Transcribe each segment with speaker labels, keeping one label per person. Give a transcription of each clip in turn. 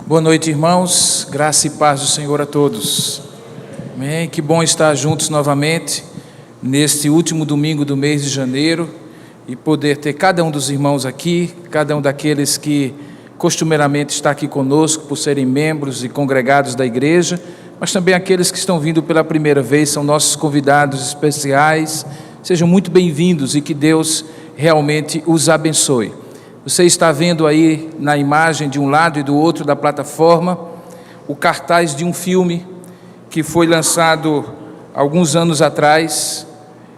Speaker 1: Boa noite, irmãos, graça e paz do Senhor a todos. Amém. Que bom estar juntos novamente neste último domingo do mês de janeiro e poder ter cada um dos irmãos aqui, cada um daqueles que costumeiramente está aqui conosco por serem membros e congregados da igreja, mas também aqueles que estão vindo pela primeira vez, são nossos convidados especiais. Sejam muito bem-vindos e que Deus realmente os abençoe. Você está vendo aí na imagem de um lado e do outro da plataforma o cartaz de um filme que foi lançado alguns anos atrás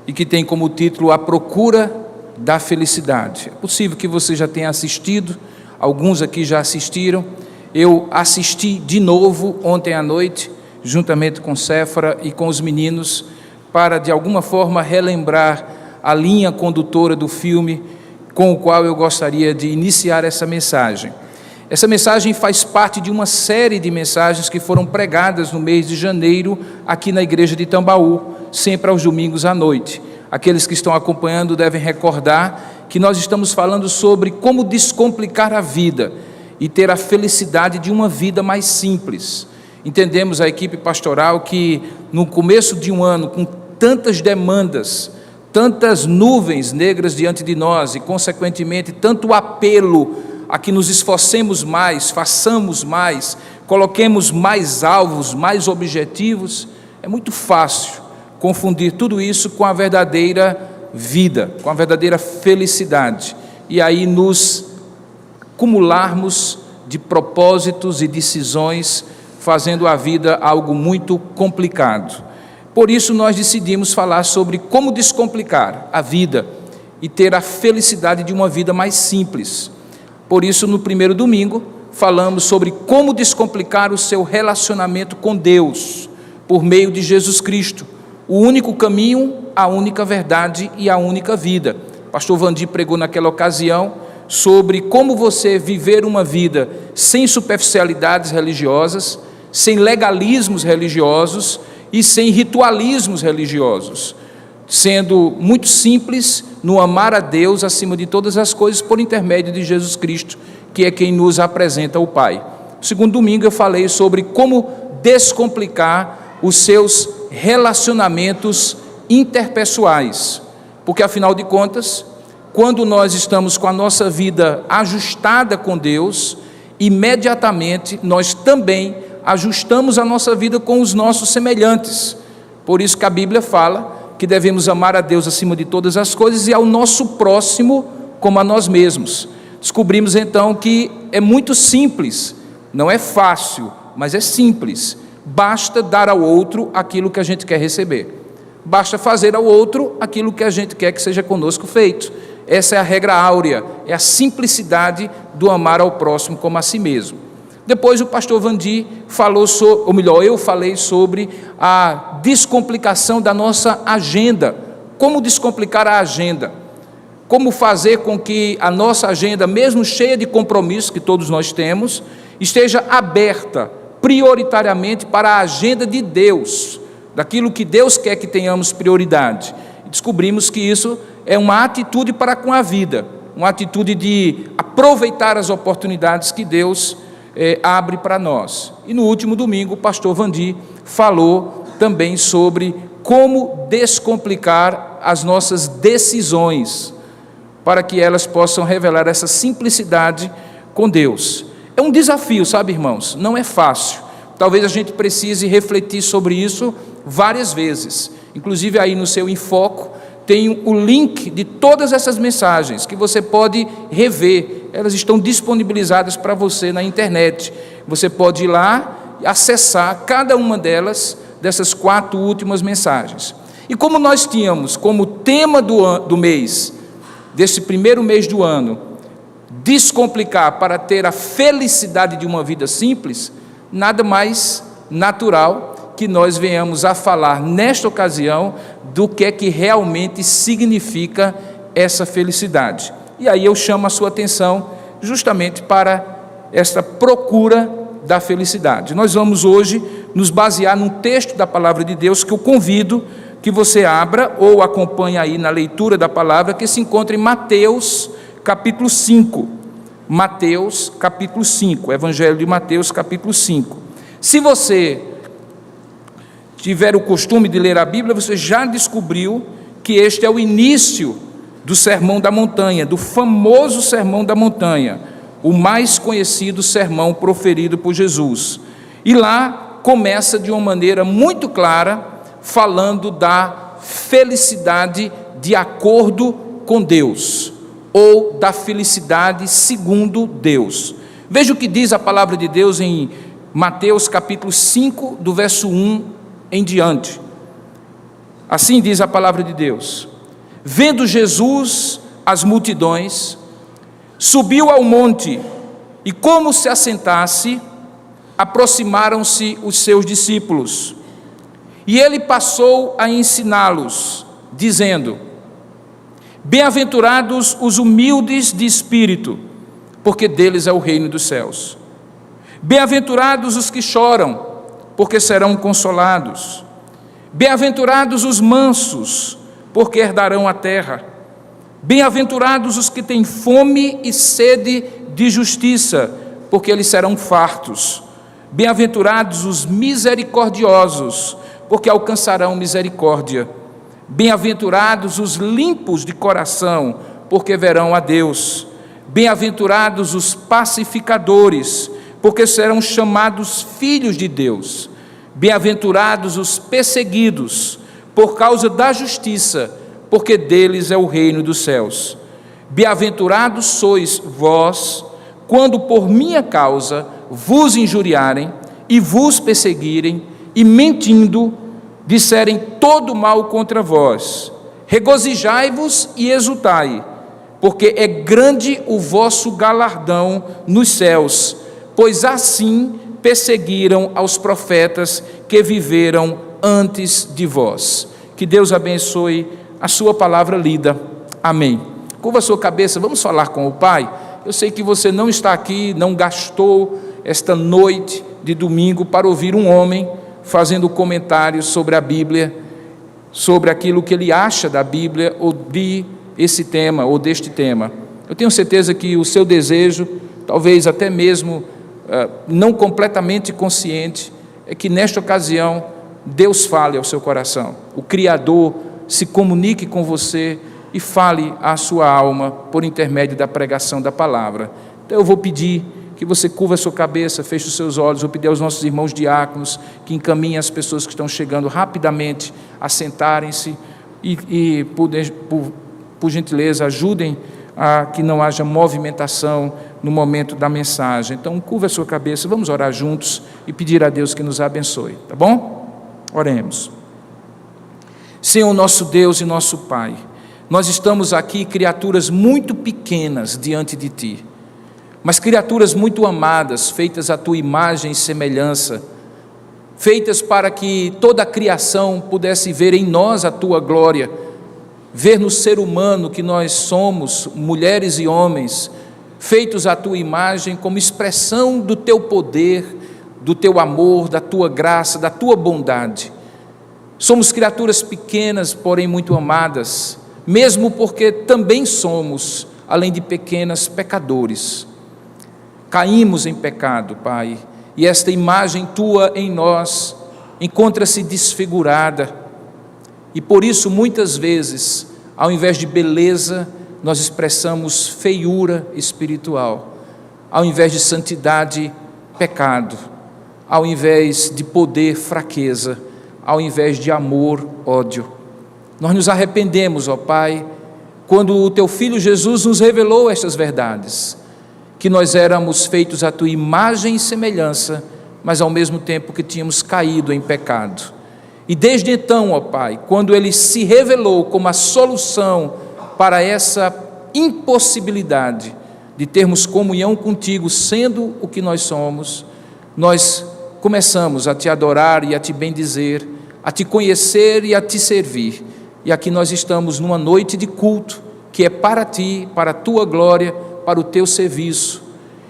Speaker 1: e que tem como título A Procura da Felicidade. É possível que você já tenha assistido, alguns aqui já assistiram. Eu assisti de novo ontem à noite, juntamente com Séfora e com os meninos, para de alguma forma relembrar a linha condutora do filme com o qual eu gostaria de iniciar essa mensagem. Essa mensagem faz parte de uma série de mensagens que foram pregadas no mês de janeiro aqui na igreja de Tambaú, sempre aos domingos à noite. Aqueles que estão acompanhando devem recordar que nós estamos falando sobre como descomplicar a vida e ter a felicidade de uma vida mais simples. Entendemos, a equipe pastoral, que no começo de um ano com tantas demandas, tantas nuvens negras diante de nós e, consequentemente, tanto apelo a que nos esforcemos mais, façamos mais, coloquemos mais alvos, mais objetivos, é muito fácil confundir tudo isso com a verdadeira vida, com a verdadeira felicidade, e aí nos acumularmos de propósitos e decisões, fazendo a vida algo muito complicado. Por isso nós decidimos falar sobre como descomplicar a vida e ter a felicidade de uma vida mais simples. Por isso, no primeiro domingo, falamos sobre como descomplicar o seu relacionamento com Deus, por meio de Jesus Cristo, o único caminho, a única verdade e a única vida. O pastor Vandir pregou naquela ocasião sobre como você viver uma vida sem superficialidades religiosas, sem legalismos religiosos e sem ritualismos religiosos, sendo muito simples no amar a Deus acima de todas as coisas por intermédio de Jesus Cristo, que é quem nos apresenta o Pai. No segundo domingo eu falei sobre como descomplicar os seus relacionamentos interpessoais, porque afinal de contas, quando nós estamos com a nossa vida ajustada com Deus, imediatamente nós também ajustamos a nossa vida com os nossos semelhantes. Por isso que a Bíblia fala que devemos amar a Deus acima de todas as coisas e ao nosso próximo como a nós mesmos. Descobrimos então que é muito simples, não é fácil, mas é simples. Basta dar ao outro aquilo que a gente quer receber. Basta fazer ao outro aquilo que a gente quer que seja conosco feito. Essa é a regra áurea, é a simplicidade do amar ao próximo como a si mesmo. Depois o pastor Vandir falou sobre, ou melhor, eu falei sobre a descomplicação da nossa agenda. Como descomplicar a agenda? Como fazer com que a nossa agenda, mesmo cheia de compromissos que todos nós temos, esteja aberta prioritariamente para a agenda de Deus, daquilo que Deus quer que tenhamos prioridade. E descobrimos que isso é uma atitude para com a vida, uma atitude de aproveitar as oportunidades que Deus abre para nós. E no último domingo o pastor Vandir falou também sobre como descomplicar as nossas decisões, para que elas possam revelar essa simplicidade com Deus. É um desafio, sabe, irmãos? Não é fácil. Talvez a gente precise refletir sobre isso várias vezes. Inclusive aí no seu Enfoco tem o link de todas essas mensagens que você pode rever. Elas estão disponibilizadas para você na internet. Você pode ir lá e acessar cada uma dessas 4 últimas mensagens. E como nós tínhamos como tema do mês, desse primeiro mês do ano, descomplicar para ter a felicidade de uma vida simples, nada mais natural que nós venhamos a falar nesta ocasião do que é que realmente significa essa felicidade. E aí eu chamo a sua atenção justamente para esta procura da felicidade. Nós vamos hoje nos basear num texto da palavra de Deus que eu convido que você abra ou acompanhe aí na leitura da palavra, que se encontra em Mateus capítulo 5. Mateus capítulo 5, Evangelho de Mateus capítulo 5. Se você tiver o costume de ler a Bíblia, você já descobriu que este é o início do Sermão da Montanha, do famoso Sermão da Montanha, o mais conhecido sermão proferido por Jesus. E lá começa de uma maneira muito clara, falando da felicidade de acordo com Deus, ou da felicidade segundo Deus. Veja o que diz a palavra de Deus em Mateus capítulo 5, do verso 1 em diante. Assim diz a palavra de Deus: vendo Jesus as multidões, subiu ao monte, e como se assentasse, aproximaram-se os seus discípulos, e ele passou a ensiná-los, dizendo: bem-aventurados os humildes de espírito, porque deles é o reino dos céus. Bem-aventurados os que choram, porque serão consolados. Bem-aventurados os mansos, porque herdarão a terra. Bem-aventurados os que têm fome e sede de justiça, porque eles serão fartos. Bem-aventurados os misericordiosos, porque alcançarão misericórdia. Bem-aventurados os limpos de coração, porque verão a Deus. Bem-aventurados os pacificadores, porque serão chamados filhos de Deus. Bem-aventurados os perseguidos, por causa da justiça, porque deles é o reino dos céus. Bem-aventurados sois vós, quando por minha causa vos injuriarem e vos perseguirem, e mentindo, disserem todo mal contra vós. Regozijai-vos e exultai, porque é grande o vosso galardão nos céus, pois assim perseguiram aos profetas que viveram antes de vós. Que Deus abençoe a sua palavra lida. Amém. Curva a sua cabeça, vamos falar com o Pai. Eu sei que você não está aqui, não gastou esta noite de domingo para ouvir um homem fazendo comentários sobre a Bíblia, sobre aquilo que ele acha da Bíblia ou de esse tema ou deste tema. Eu tenho certeza que o seu desejo, talvez até mesmo não completamente consciente, é que nesta ocasião Deus fale ao seu coração, o Criador se comunique com você e fale à sua alma por intermédio da pregação da palavra. Então eu vou pedir que você curva a sua cabeça, feche os seus olhos. Vou pedir aos nossos irmãos diáconos que encaminhem as pessoas que estão chegando rapidamente a sentarem-se e por gentileza, ajudem a que não haja movimentação no momento da mensagem. Então, curva a sua cabeça, vamos orar juntos e pedir a Deus que nos abençoe, tá bom? Oremos. Senhor, nosso Deus e nosso Pai, nós estamos aqui, criaturas muito pequenas diante de Ti, mas criaturas muito amadas, feitas à Tua imagem e semelhança, feitas para que toda a criação pudesse ver em nós a Tua glória, ver no ser humano que nós somos, mulheres e homens, feitos à Tua imagem como expressão do Teu poder, do Teu amor, da Tua graça, da Tua bondade. Somos criaturas pequenas, porém muito amadas, mesmo porque também somos, além de pequenas, pecadores. Caímos em pecado, Pai, e esta imagem Tua em nós encontra-se desfigurada, e por isso muitas vezes, ao invés de beleza, nós expressamos feiura espiritual, ao invés de santidade, pecado, ao invés de poder, fraqueza, ao invés de amor, ódio. Nós nos arrependemos, ó Pai, quando o Teu Filho Jesus nos revelou estas verdades, que nós éramos feitos à Tua imagem e semelhança, mas ao mesmo tempo que tínhamos caído em pecado. E desde então, ó Pai, quando Ele se revelou como a solução para essa impossibilidade de termos comunhão contigo, sendo o que nós somos, nós começamos a Te adorar e a Te bendizer, a Te conhecer e a Te servir. E aqui nós estamos numa noite de culto, que é para Ti, para a Tua glória, para o Teu serviço.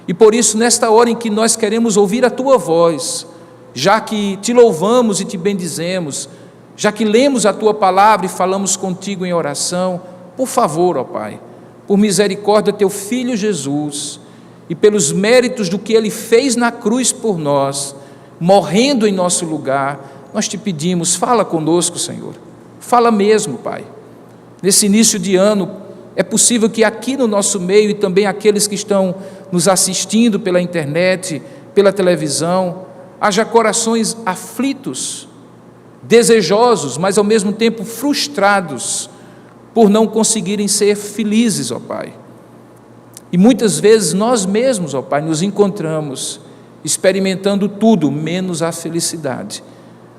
Speaker 1: E por isso, nesta hora em que nós queremos ouvir a Tua voz, já que Te louvamos e Te bendizemos, já que lemos a Tua palavra e falamos contigo em oração, por favor, ó Pai, por misericórdia Teu Filho Jesus, e pelos méritos do que Ele fez na cruz por nós, morrendo em nosso lugar, nós te pedimos, fala conosco, Senhor. Fala mesmo, Pai. Nesse início de ano, é possível que aqui no nosso meio, e também aqueles que estão nos assistindo pela internet, pela televisão, haja corações aflitos, desejosos, mas ao mesmo tempo frustrados, por não conseguirem ser felizes, ó Pai. E muitas vezes nós mesmos, ó Pai, nos encontramos experimentando tudo, menos a felicidade.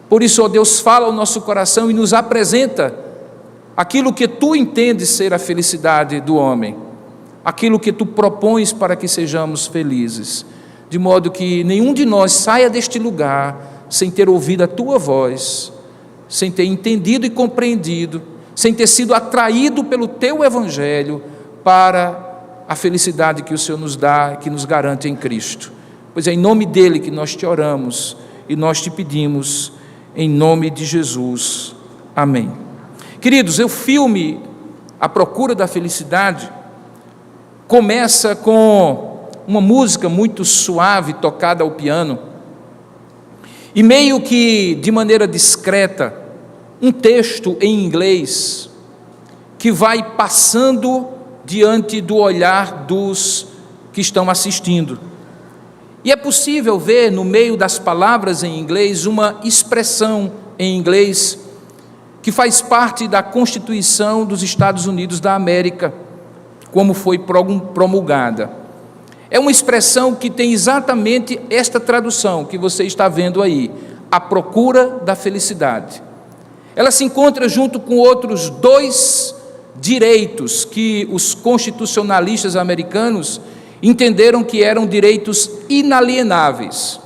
Speaker 1: Por isso, ó Deus, fala ao nosso coração e nos apresenta aquilo que Tu entendes ser a felicidade do homem, aquilo que Tu propões para que sejamos felizes, de modo que nenhum de nós saia deste lugar sem ter ouvido a Tua voz, sem ter entendido e compreendido, sem ter sido atraído pelo Teu Evangelho para a felicidade que o Senhor nos dá, que nos garante em Cristo. Pois é em nome dEle que nós te oramos e nós te pedimos, em nome de Jesus. Amém. Queridos, o filme A Procura da Felicidade começa com uma música muito suave, tocada ao piano, e meio que de maneira discreta, um texto em inglês que vai passando diante do olhar dos que estão assistindo. E é possível ver no meio das palavras em inglês uma expressão em inglês que faz parte da Constituição dos Estados Unidos da América, como foi promulgada. É uma expressão que tem exatamente esta tradução que você está vendo aí, a procura da felicidade. Ela se encontra junto com outros dois direitos que os constitucionalistas americanos entenderam que eram direitos inalienáveis,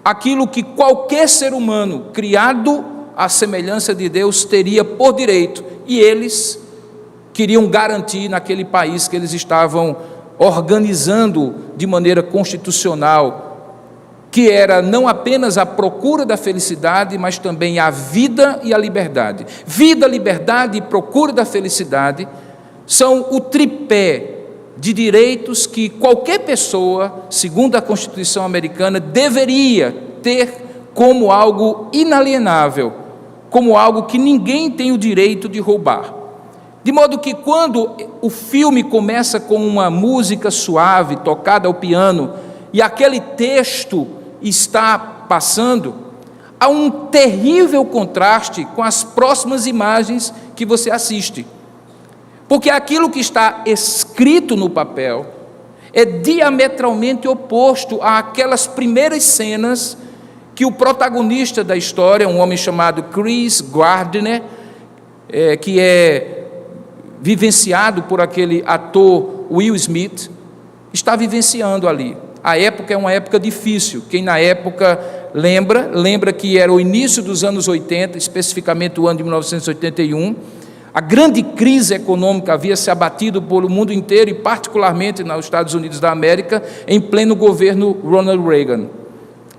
Speaker 1: aquilo que qualquer ser humano criado à semelhança de Deus teria por direito, e eles queriam garantir naquele país que eles estavam organizando de maneira constitucional, que era não apenas a procura da felicidade, mas também a vida e a liberdade. Vida, liberdade e procura da felicidade são o tripé de direitos que qualquer pessoa, segundo a Constituição americana, deveria ter como algo inalienável, como algo que ninguém tem o direito de roubar. De modo que quando o filme começa com uma música suave, tocada ao piano, e aquele texto está passando, há um terrível contraste com as próximas imagens que você assiste. Porque aquilo que está escrito no papel é diametralmente oposto àquelas primeiras cenas que o protagonista da história, um homem chamado Chris Gardner, que é vivenciado por aquele ator Will Smith, está vivenciando ali. A época é uma época difícil. Quem na época lembra que era o início dos anos 80, especificamente o ano de 1981, a grande crise econômica havia se abatido pelo mundo inteiro e particularmente nos Estados Unidos da América, em pleno governo Ronald Reagan.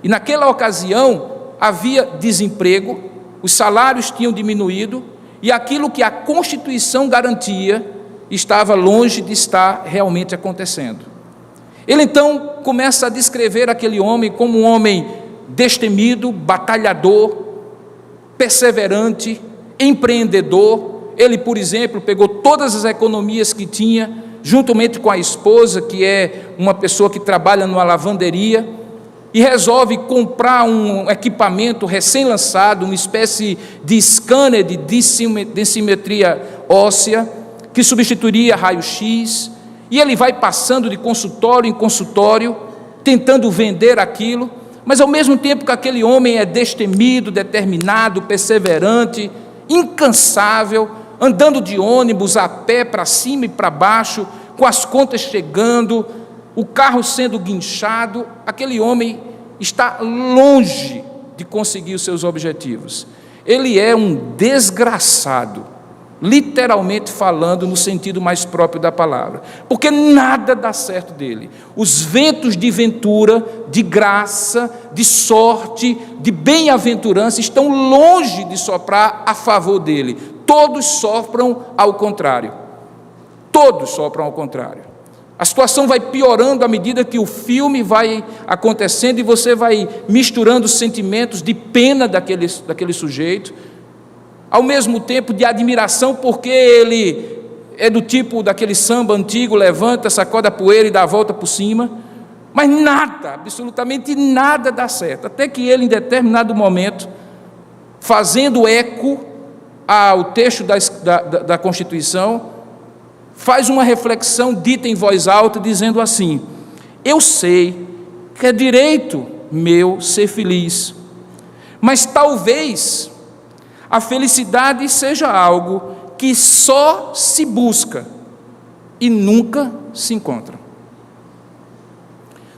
Speaker 1: E naquela ocasião havia desemprego, os salários tinham diminuído e aquilo que a Constituição garantia estava longe de estar realmente acontecendo. Ele então começa a descrever aquele homem como um homem destemido, batalhador, perseverante, empreendedor. Ele, por exemplo, pegou todas as economias que tinha, juntamente com a esposa, que é uma pessoa que trabalha numa lavanderia, e resolve comprar um equipamento recém-lançado, uma espécie de scanner de densimetria óssea, que substituiria raio-x, e ele vai passando de consultório em consultório, tentando vender aquilo, mas ao mesmo tempo que aquele homem é destemido, determinado, perseverante, incansável, andando de ônibus, a pé, para cima e para baixo, com as contas chegando, o carro sendo guinchado, aquele homem está longe de conseguir os seus objetivos. Ele é um desgraçado, literalmente falando, no sentido mais próprio da palavra, porque nada dá certo dele. Os ventos de ventura, de graça, de sorte, de bem-aventurança estão longe de soprar a favor dele. Todos sopram ao contrário. Todos sopram ao contrário. A situação vai piorando à medida que o filme vai acontecendo e você vai misturando sentimentos de pena daquele sujeito, ao mesmo tempo de admiração, porque ele é do tipo daquele samba antigo, levanta, sacode a poeira e dá a volta por cima, mas nada, absolutamente nada dá certo, até que ele, em determinado momento, fazendo eco ao texto da Constituição, faz uma reflexão dita em voz alta, dizendo assim: eu sei que é direito meu ser feliz, mas talvez a felicidade seja algo que só se busca e nunca se encontra.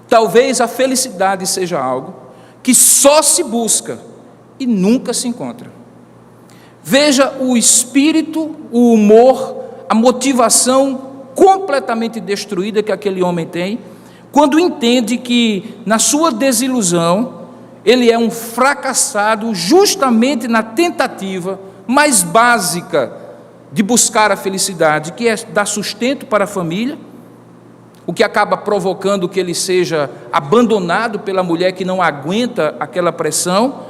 Speaker 1: Talvez a felicidade seja algo que só se busca e nunca se encontra. Veja o espírito, o humor, a motivação completamente destruída que aquele homem tem, quando entende que, na sua desilusão, ele é um fracassado justamente na tentativa mais básica de buscar a felicidade, que é dar sustento para a família, o que acaba provocando que ele seja abandonado pela mulher que não aguenta aquela pressão,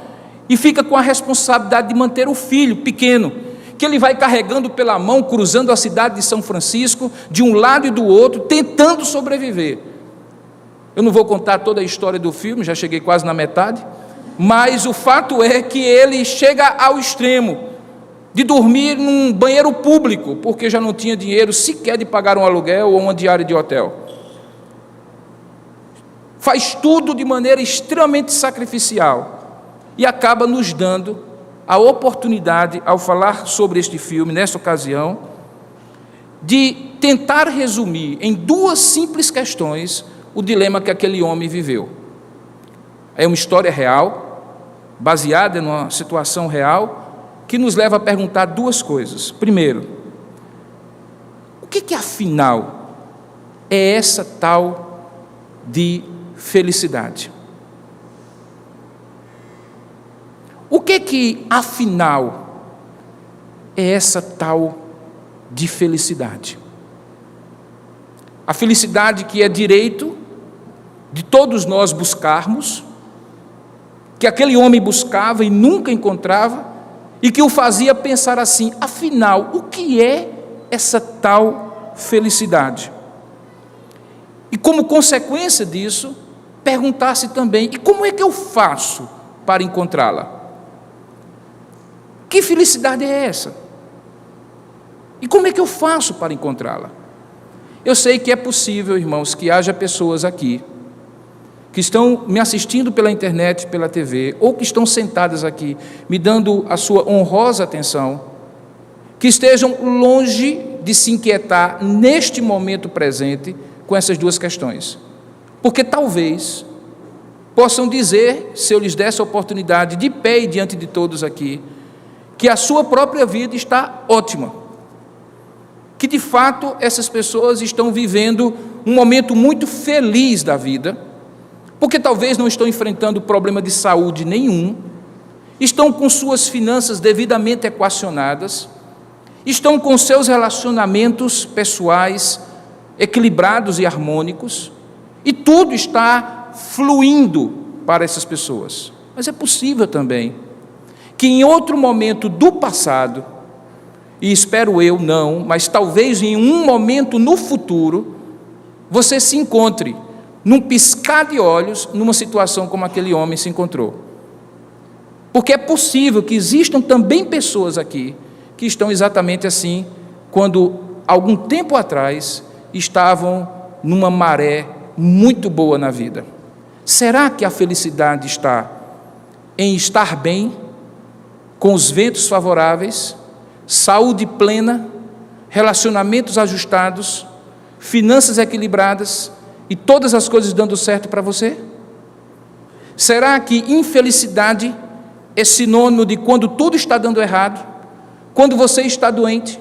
Speaker 1: e fica com a responsabilidade de manter o filho pequeno, que ele vai carregando pela mão, cruzando a cidade de São Francisco, de um lado e do outro, tentando sobreviver. Eu não vou contar toda a história do filme, já cheguei quase na metade, mas o fato é que ele chega ao extremo de dormir num banheiro público, porque já não tinha dinheiro sequer de pagar um aluguel ou uma diária de hotel. Faz tudo de maneira extremamente sacrificial e acaba nos dando a oportunidade, ao falar sobre este filme, nessa ocasião, de tentar resumir em duas simples questões o dilema que aquele homem viveu. É uma história real, baseada numa situação real, que nos leva a perguntar duas coisas. Primeiro, o que afinal é essa tal de felicidade? O que afinal é essa tal de felicidade? A felicidade que é direito de todos nós buscarmos, que aquele homem buscava e nunca encontrava, e que o fazia pensar assim: afinal, o que é essa tal felicidade? E como consequência disso, perguntar-se também: e como é que eu faço para encontrá-la? Que felicidade é essa? E como é que eu faço para encontrá-la? Eu sei que é possível, irmãos, que haja pessoas aqui que estão me assistindo pela internet, pela TV, ou que estão sentadas aqui, me dando a sua honrosa atenção, que estejam longe de se inquietar neste momento presente com essas duas questões. Porque talvez possam dizer, se eu lhes desse a oportunidade, de pé e diante de todos aqui, que a sua própria vida está ótima, que de fato essas pessoas estão vivendo um momento muito feliz da vida, porque talvez não estão enfrentando problema de saúde nenhum, estão com suas finanças devidamente equacionadas, estão com seus relacionamentos pessoais equilibrados e harmônicos, e tudo está fluindo para essas pessoas. Mas é possível também que em outro momento do passado, e espero eu não, mas talvez em um momento no futuro, você se encontre, num piscar de olhos, numa situação como aquele homem se encontrou. Porque é possível que existam também pessoas aqui que estão exatamente assim, quando algum tempo atrás estavam numa maré muito boa na vida. Será que a felicidade está em estar bem, com os ventos favoráveis, saúde plena, relacionamentos ajustados, finanças equilibradas e todas as coisas dando certo para você? Será que infelicidade é sinônimo de quando tudo está dando errado, quando você está doente,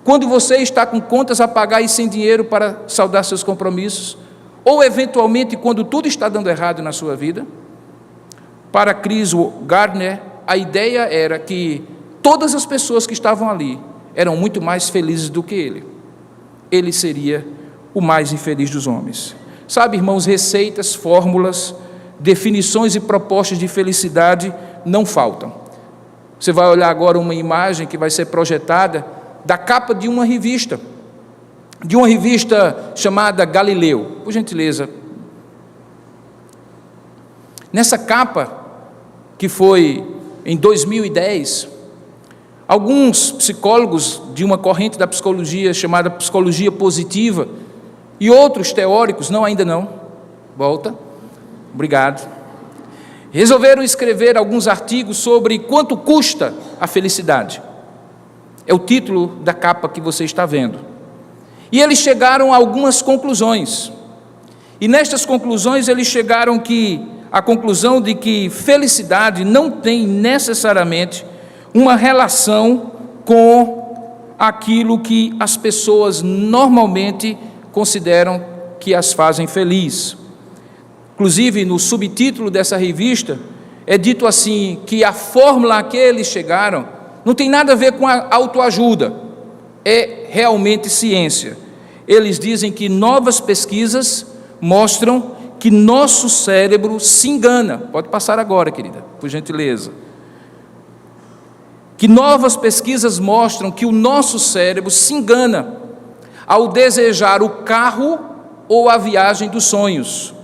Speaker 1: quando você está com contas a pagar e sem dinheiro para saldar seus compromissos, ou eventualmente quando tudo está dando errado na sua vida? Para Chris Gardner, a ideia era que todas as pessoas que estavam ali eram muito mais felizes do que ele. Ele seria o mais infeliz dos homens. Sabe, irmãos, receitas, fórmulas, definições e propostas de felicidade não faltam. Você vai olhar agora uma imagem que vai ser projetada da capa de uma revista chamada Galileu. Por gentileza. Nessa capa, que foi em 2010, alguns psicólogos de uma corrente da psicologia chamada psicologia positiva e outros teóricos, obrigado, resolveram escrever alguns artigos sobre quanto custa a felicidade. É o título da capa que você está vendo. E eles chegaram a algumas conclusões. E nestas conclusões eles chegaram à conclusão de que felicidade não tem necessariamente uma relação com aquilo que as pessoas normalmente consideram que as fazem feliz. Inclusive, no subtítulo dessa revista, é dito assim, que a fórmula a que eles chegaram não tem nada a ver com a autoajuda, é realmente ciência. Eles dizem que novas pesquisas mostram que nosso cérebro se engana. Pode passar agora, querida, por gentileza. Que novas pesquisas mostram que o nosso cérebro se engana ao desejar o carro ou a viagem dos sonhos,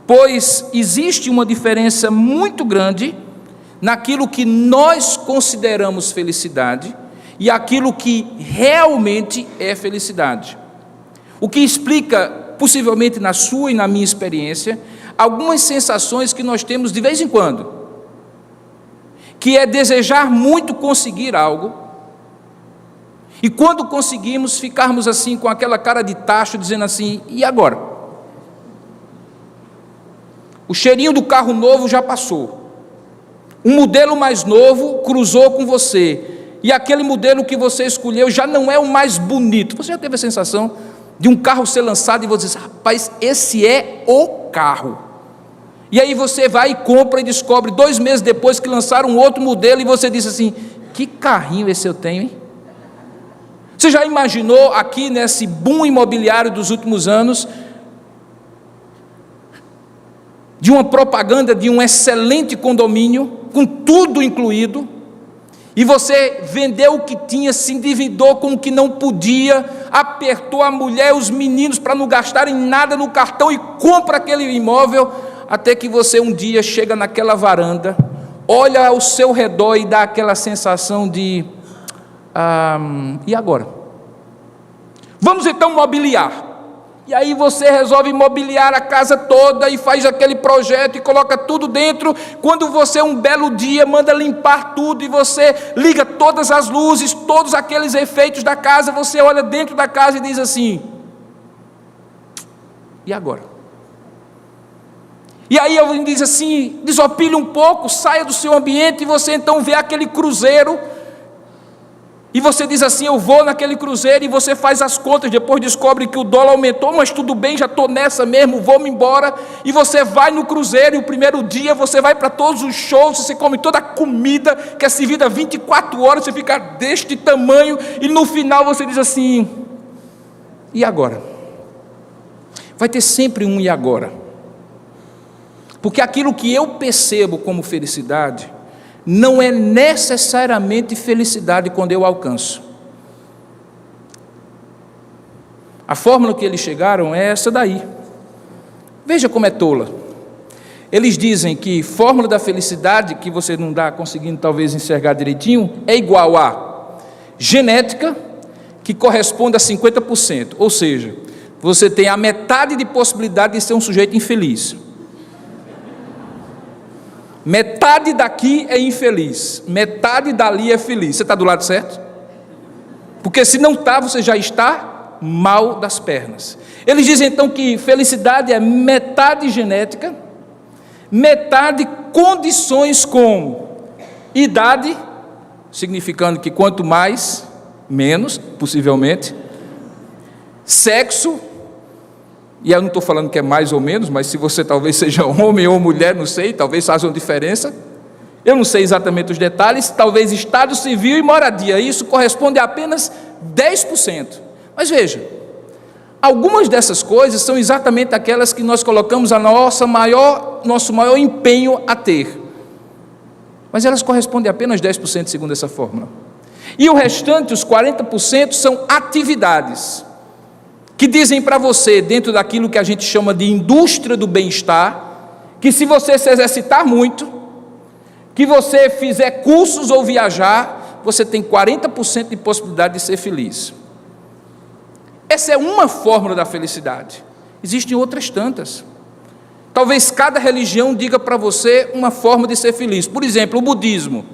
Speaker 1: pois existe uma diferença muito grande naquilo que nós consideramos felicidade e aquilo que realmente é felicidade. O que explica, possivelmente na sua e na minha experiência, algumas sensações que nós temos de vez em quando, que é desejar muito conseguir algo, e quando conseguimos, ficarmos assim com aquela cara de tacho, dizendo assim, e agora? O cheirinho do carro novo já passou, um modelo mais novo cruzou com você, e aquele modelo que você escolheu já não é o mais bonito. Você já teve a sensação de um carro ser lançado e você diz, rapaz, esse é o carro. E aí você vai e compra e descobre 2 meses depois que lançaram um outro modelo e você diz assim, que carrinho esse eu tenho, hein? Você já imaginou aqui nesse boom imobiliário dos últimos anos, de uma propaganda de um excelente condomínio, com tudo incluído, e você vendeu o que tinha, se endividou com o que não podia, apertou a mulher, os meninos para não gastarem nada no cartão e compra aquele imóvel, até que você um dia chega naquela varanda, olha ao seu redor e dá aquela sensação de, e agora? Vamos então mobiliar. E aí você resolve mobiliar a casa toda e faz aquele projeto e coloca tudo dentro. Quando você um belo dia manda limpar tudo e você liga todas as luzes, todos aqueles efeitos da casa, você olha dentro da casa e diz assim, e agora? E aí alguém diz assim, desopile um pouco, saia do seu ambiente e você então vê aquele cruzeiro e você diz assim, eu vou naquele cruzeiro, e você faz as contas, depois descobre que o dólar aumentou, mas tudo bem, já estou nessa mesmo, vou-me embora, e você vai no cruzeiro, e o primeiro dia você vai para todos os shows, você come toda a comida, que é servida 24 horas, você fica deste tamanho, e no final você diz assim, e agora? Vai ter sempre um e agora, porque aquilo que eu percebo como felicidade, não é necessariamente felicidade quando eu alcanço. A fórmula que eles chegaram é essa daí. Veja como é tola. Eles dizem que fórmula da felicidade, que você não está conseguindo talvez enxergar direitinho, é igual a genética, que corresponde a 50%. Ou seja, você tem a metade de possibilidade de ser um sujeito infeliz. Metade daqui é infeliz, metade dali é feliz. Você está do lado certo? Porque se não está, você já está mal das pernas. Eles dizem então que felicidade é metade genética, metade condições como idade, significando que quanto mais, menos, possivelmente, sexo, e eu não estou falando que é mais ou menos, mas se você talvez seja homem ou mulher, não sei, talvez faça uma diferença, eu não sei exatamente os detalhes, talvez estado civil e moradia, isso corresponde a apenas 10%, mas veja, Algumas dessas coisas são exatamente aquelas que nós colocamos nosso maior empenho a ter. Mas elas correspondem a apenas 10% segundo essa fórmula. E o restante, os 40%, são atividades que dizem para você, dentro daquilo que a gente chama de indústria do bem-estar, que se você se exercitar muito, que você fizer cursos ou viajar, você tem 40% de possibilidade de ser feliz. Essa é uma fórmula da felicidade. Existem outras tantas. Talvez cada religião diga para você uma forma de ser feliz. Por exemplo, o budismo.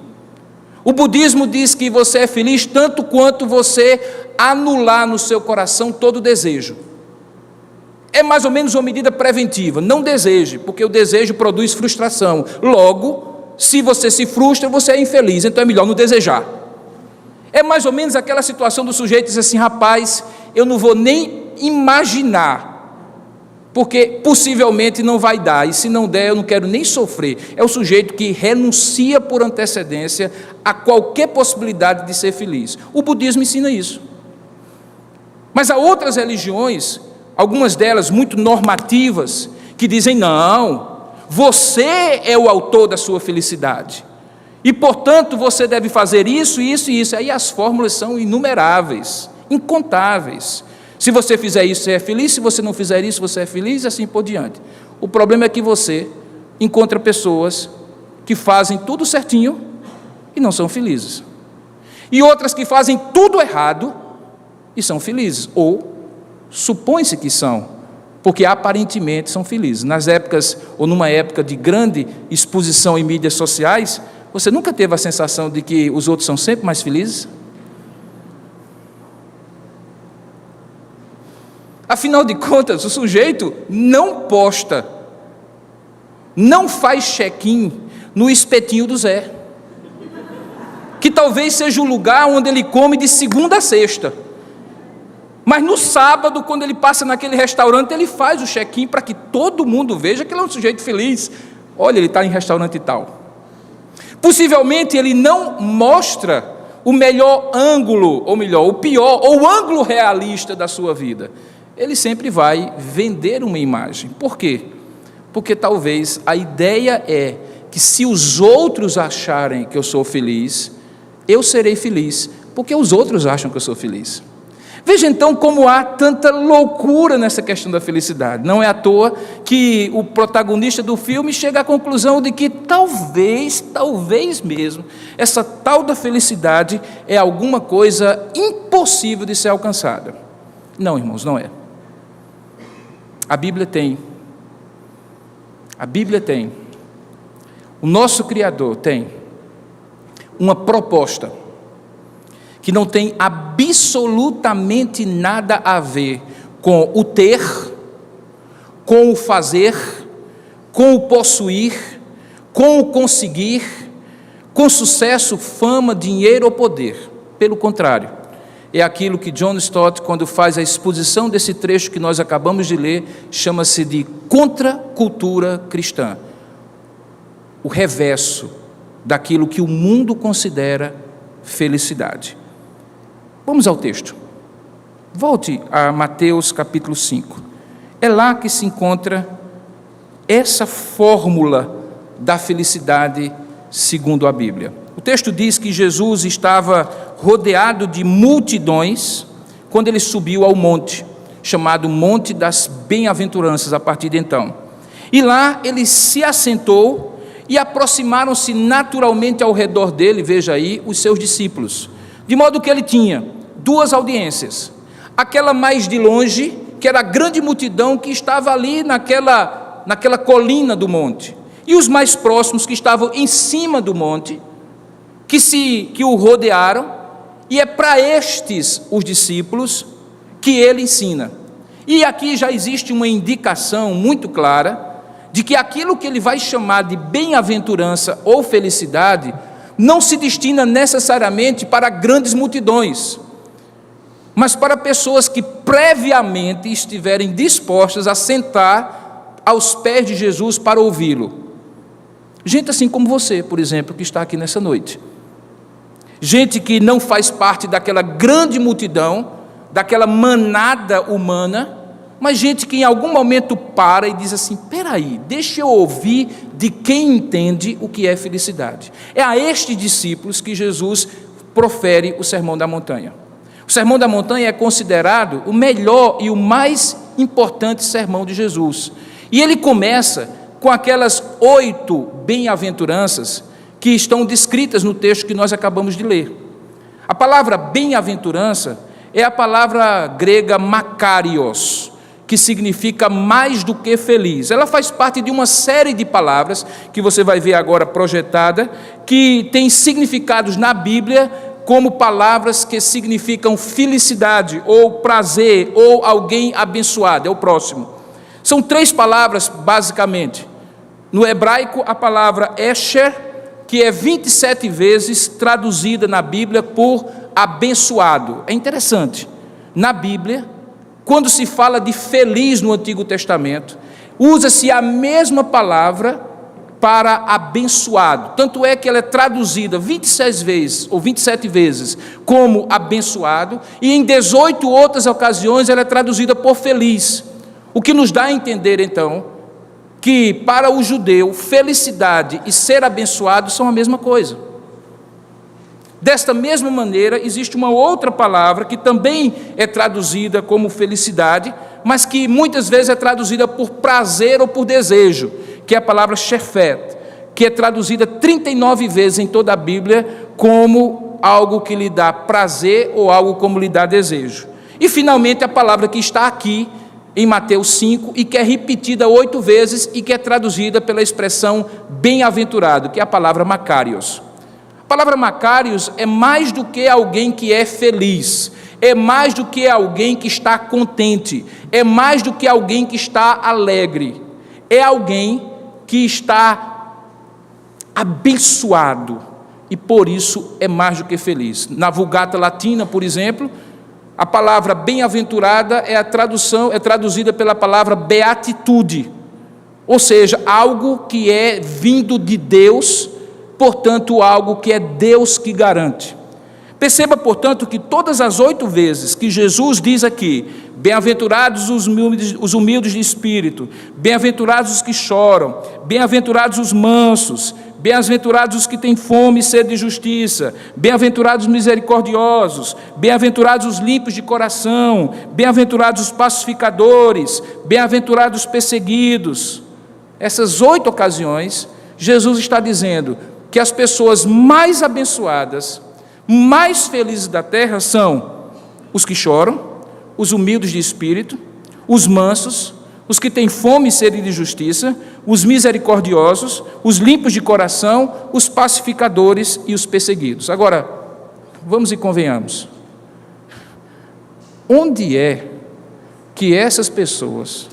Speaker 1: O budismo diz que você é feliz tanto quanto você anular no seu coração todo desejo. É mais ou menos uma medida preventiva. Não deseje, porque o desejo produz frustração. Logo, se você se frustra, você é infeliz. Então é melhor não desejar. É mais ou menos aquela situação do sujeito que diz assim: rapaz, eu não vou nem imaginar, porque possivelmente não vai dar, e se não der eu não quero nem sofrer. É o sujeito que renuncia por antecedência a qualquer possibilidade de ser feliz. O budismo ensina isso. Mas há outras religiões, algumas delas muito normativas, que dizem: não, você é o autor da sua felicidade, e portanto você deve fazer isso, isso e isso. Aí as fórmulas são inumeráveis, incontáveis. Se você fizer isso, você é feliz. Se você não fizer isso, você é feliz, e assim por diante. O problema é que você encontra pessoas que fazem tudo certinho e não são felizes, e outras que fazem tudo errado e são felizes, ou supõe-se que são, porque aparentemente são felizes. Nas épocas, ou numa época de grande exposição em mídias sociais, você nunca teve a sensação de que os outros são sempre mais felizes? Afinal de contas, o sujeito não posta, não faz check-in no espetinho do Zé, que talvez seja o lugar onde ele come de segunda a sexta. Mas no sábado, quando ele passa naquele restaurante, ele faz o check-in para que todo mundo veja que ele é um sujeito feliz. Olha, ele está em restaurante e tal. Possivelmente ele não mostra o melhor ângulo, ou melhor, o pior, ou o ângulo realista da sua vida. Ele sempre vai vender uma imagem. Por quê? Porque talvez a ideia é que se os outros acharem que eu sou feliz, eu serei feliz, porque os outros acham que eu sou feliz. Veja então como há tanta loucura nessa questão da felicidade. Não é à toa que o protagonista do filme chega à conclusão de que talvez mesmo, essa tal da felicidade é alguma coisa impossível de ser alcançada. Não, irmãos, não é. A Bíblia tem. O nosso Criador tem uma proposta que não tem absolutamente nada a ver com o ter, com o fazer, com o possuir, com o conseguir, com sucesso, fama, dinheiro ou poder. Pelo contrário, é aquilo que John Stott, quando faz a exposição desse trecho que nós acabamos de ler, chama-se de contracultura cristã. O reverso daquilo que o mundo considera felicidade. Vamos ao texto. Volte a Mateus capítulo 5. É lá que se encontra essa fórmula da felicidade segundo a Bíblia. O texto diz que Jesus estava rodeado de multidões quando ele subiu ao monte, chamado Monte das Bem-aventuranças, a partir de então. E lá ele se assentou e aproximaram-se naturalmente ao redor dele, veja aí, os seus discípulos. De modo que ele tinha duas audiências. Aquela mais de longe, que era a grande multidão que estava ali naquela colina do monte. E os mais próximos, que estavam em cima do monte, que o rodearam, e é para estes, os discípulos, que ele ensina. E aqui já existe uma indicação muito clara de que aquilo que ele vai chamar de bem-aventurança ou felicidade não se destina necessariamente para grandes multidões, mas para pessoas que previamente estiverem dispostas a sentar aos pés de Jesus para ouvi-lo. Gente assim como você, por exemplo, que está aqui nessa noite. Gente que não faz parte daquela grande multidão, daquela manada humana, mas gente que em algum momento para e diz assim: peraí, deixa eu ouvir de quem entende o que é felicidade. É a estes discípulos que Jesus profere o Sermão da Montanha. O Sermão da Montanha é considerado o melhor e o mais importante sermão de Jesus. E ele começa com aquelas 8 bem-aventuranças que estão descritas no texto que nós acabamos de ler. A palavra bem-aventurança é a palavra grega makarios, que significa mais do que feliz. Ela faz parte de uma série de palavras que você vai ver agora projetada, que tem significados na Bíblia como palavras que significam felicidade, ou prazer, ou alguém abençoado, é o próximo. São 3 palavras, basicamente. No hebraico, a palavra esher, que é 27 vezes traduzida na Bíblia por abençoado. É interessante, na Bíblia, quando se fala de feliz no Antigo Testamento, usa-se a mesma palavra para abençoado. Tanto é que ela é traduzida 26 vezes, ou 27 vezes, como abençoado, e em 18 outras ocasiões ela é traduzida por feliz. O que nos dá a entender, então, que para o judeu, felicidade e ser abençoado são a mesma coisa. Desta mesma maneira, existe uma outra palavra que também é traduzida como felicidade, mas que muitas vezes é traduzida por prazer ou por desejo, que é a palavra shefet, que é traduzida 39 vezes em toda a Bíblia como algo que lhe dá prazer ou algo como lhe dá desejo. E finalmente a palavra que está aqui em Mateus 5 e que é repetida 8 vezes e que é traduzida pela expressão bem-aventurado, que é a palavra makarios. A palavra makarios é mais do que alguém que é feliz, é mais do que alguém que está contente, é mais do que alguém que está alegre, é alguém que está abençoado e por isso é mais do que feliz. Na Vulgata Latina, por exemplo, a palavra bem-aventurada é traduzida pela palavra beatitude, ou seja, algo que é vindo de Deus, portanto, algo que é Deus que garante. Perceba, portanto, que todas as 8 vezes que Jesus diz aqui, bem-aventurados os humildes de espírito, bem-aventurados os que choram, bem-aventurados os mansos, bem-aventurados os que têm fome e sede de justiça, bem-aventurados os misericordiosos, bem-aventurados os limpos de coração, bem-aventurados os pacificadores, bem-aventurados os perseguidos. Essas 8 ocasiões, Jesus está dizendo que as pessoas mais abençoadas, mais felizes da terra são os que choram, os humildes de espírito, os mansos, os que têm fome e sede de justiça, os misericordiosos, os limpos de coração, os pacificadores e os perseguidos. Agora, vamos e convenhamos. Onde é que essas pessoas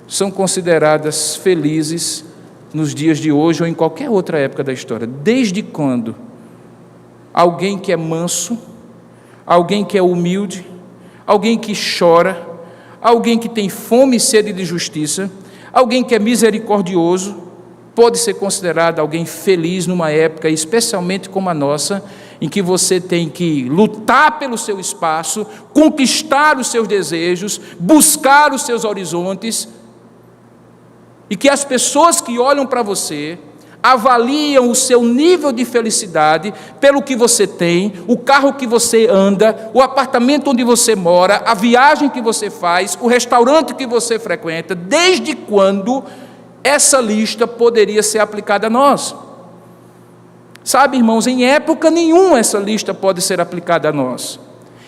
Speaker 1: são consideradas felizes nos dias de hoje ou em qualquer outra época da história? Desde quando alguém que é manso, alguém que é humilde, alguém que chora, alguém que tem fome e sede de justiça, alguém que é misericordioso, pode ser considerado alguém feliz numa época, especialmente como a nossa, em que você tem que lutar pelo seu espaço, conquistar os seus desejos, buscar os seus horizontes, e que as pessoas que olham para você avaliam o seu nível de felicidade pelo que você tem, o carro que você anda, o apartamento onde você mora, a viagem que você faz, o restaurante que você frequenta. Desde quando essa lista poderia ser aplicada a nós? Sabe, irmãos, em época nenhuma essa lista pode ser aplicada a nós.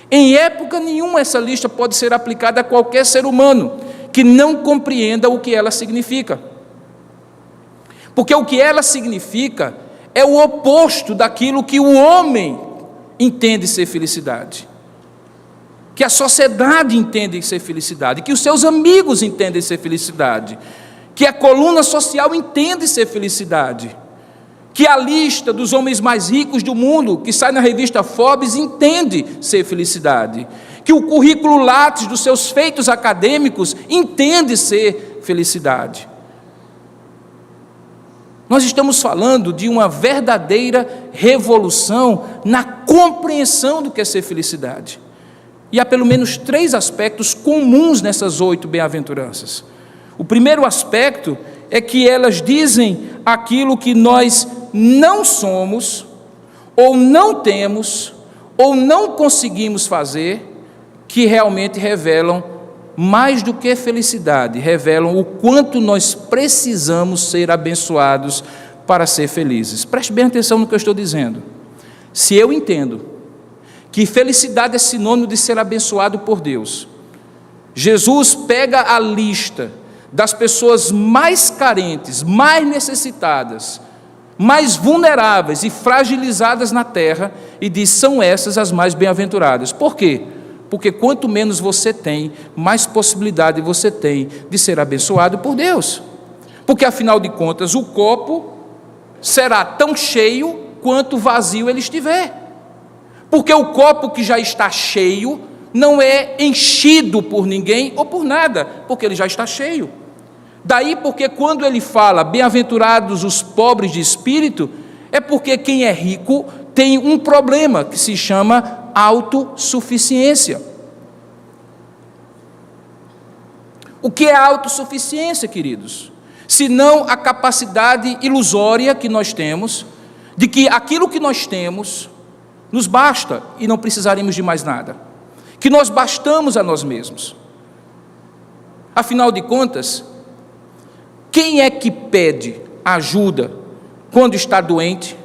Speaker 1: Em época nenhuma essa lista pode ser aplicada a qualquer ser humano que não compreenda o que ela significa. Porque o que ela significa é o oposto daquilo que o homem entende ser felicidade, que a sociedade entende ser felicidade, que os seus amigos entendem ser felicidade, que a coluna social entende ser felicidade, que a lista dos homens mais ricos do mundo, que sai na revista Forbes, entende ser felicidade, que o currículo Lattes dos seus feitos acadêmicos entende ser felicidade. Nós estamos falando de uma verdadeira revolução na compreensão do que é ser felicidade. E há pelo menos 3 aspectos comuns nessas 8 bem-aventuranças. O primeiro aspecto é que elas dizem aquilo que nós não somos, ou não temos, ou não conseguimos fazer, que realmente revelam mais do que felicidade, revelam o quanto nós precisamos ser abençoados para ser felizes. Preste bem atenção no que eu estou dizendo. Se eu entendo que felicidade é sinônimo de ser abençoado por Deus, Jesus pega a lista das pessoas mais carentes, mais necessitadas, mais vulneráveis e fragilizadas na terra e diz: são essas as mais bem-aventuradas. Por quê? Porque quanto menos você tem, mais possibilidade você tem de ser abençoado por Deus. Porque afinal de contas, o copo será tão cheio quanto vazio ele estiver. Porque o copo que já está cheio não é enchido por ninguém ou por nada, porque ele já está cheio. Daí porque quando ele fala bem-aventurados os pobres de espírito, é porque quem é rico tem um problema que se chama autossuficiência. O que é autossuficiência, queridos? Senão a capacidade ilusória que nós temos de que aquilo que nós temos nos basta e não precisaremos de mais nada, que nós bastamos a nós mesmos. Afinal de contas, quem é que pede ajuda quando está doente,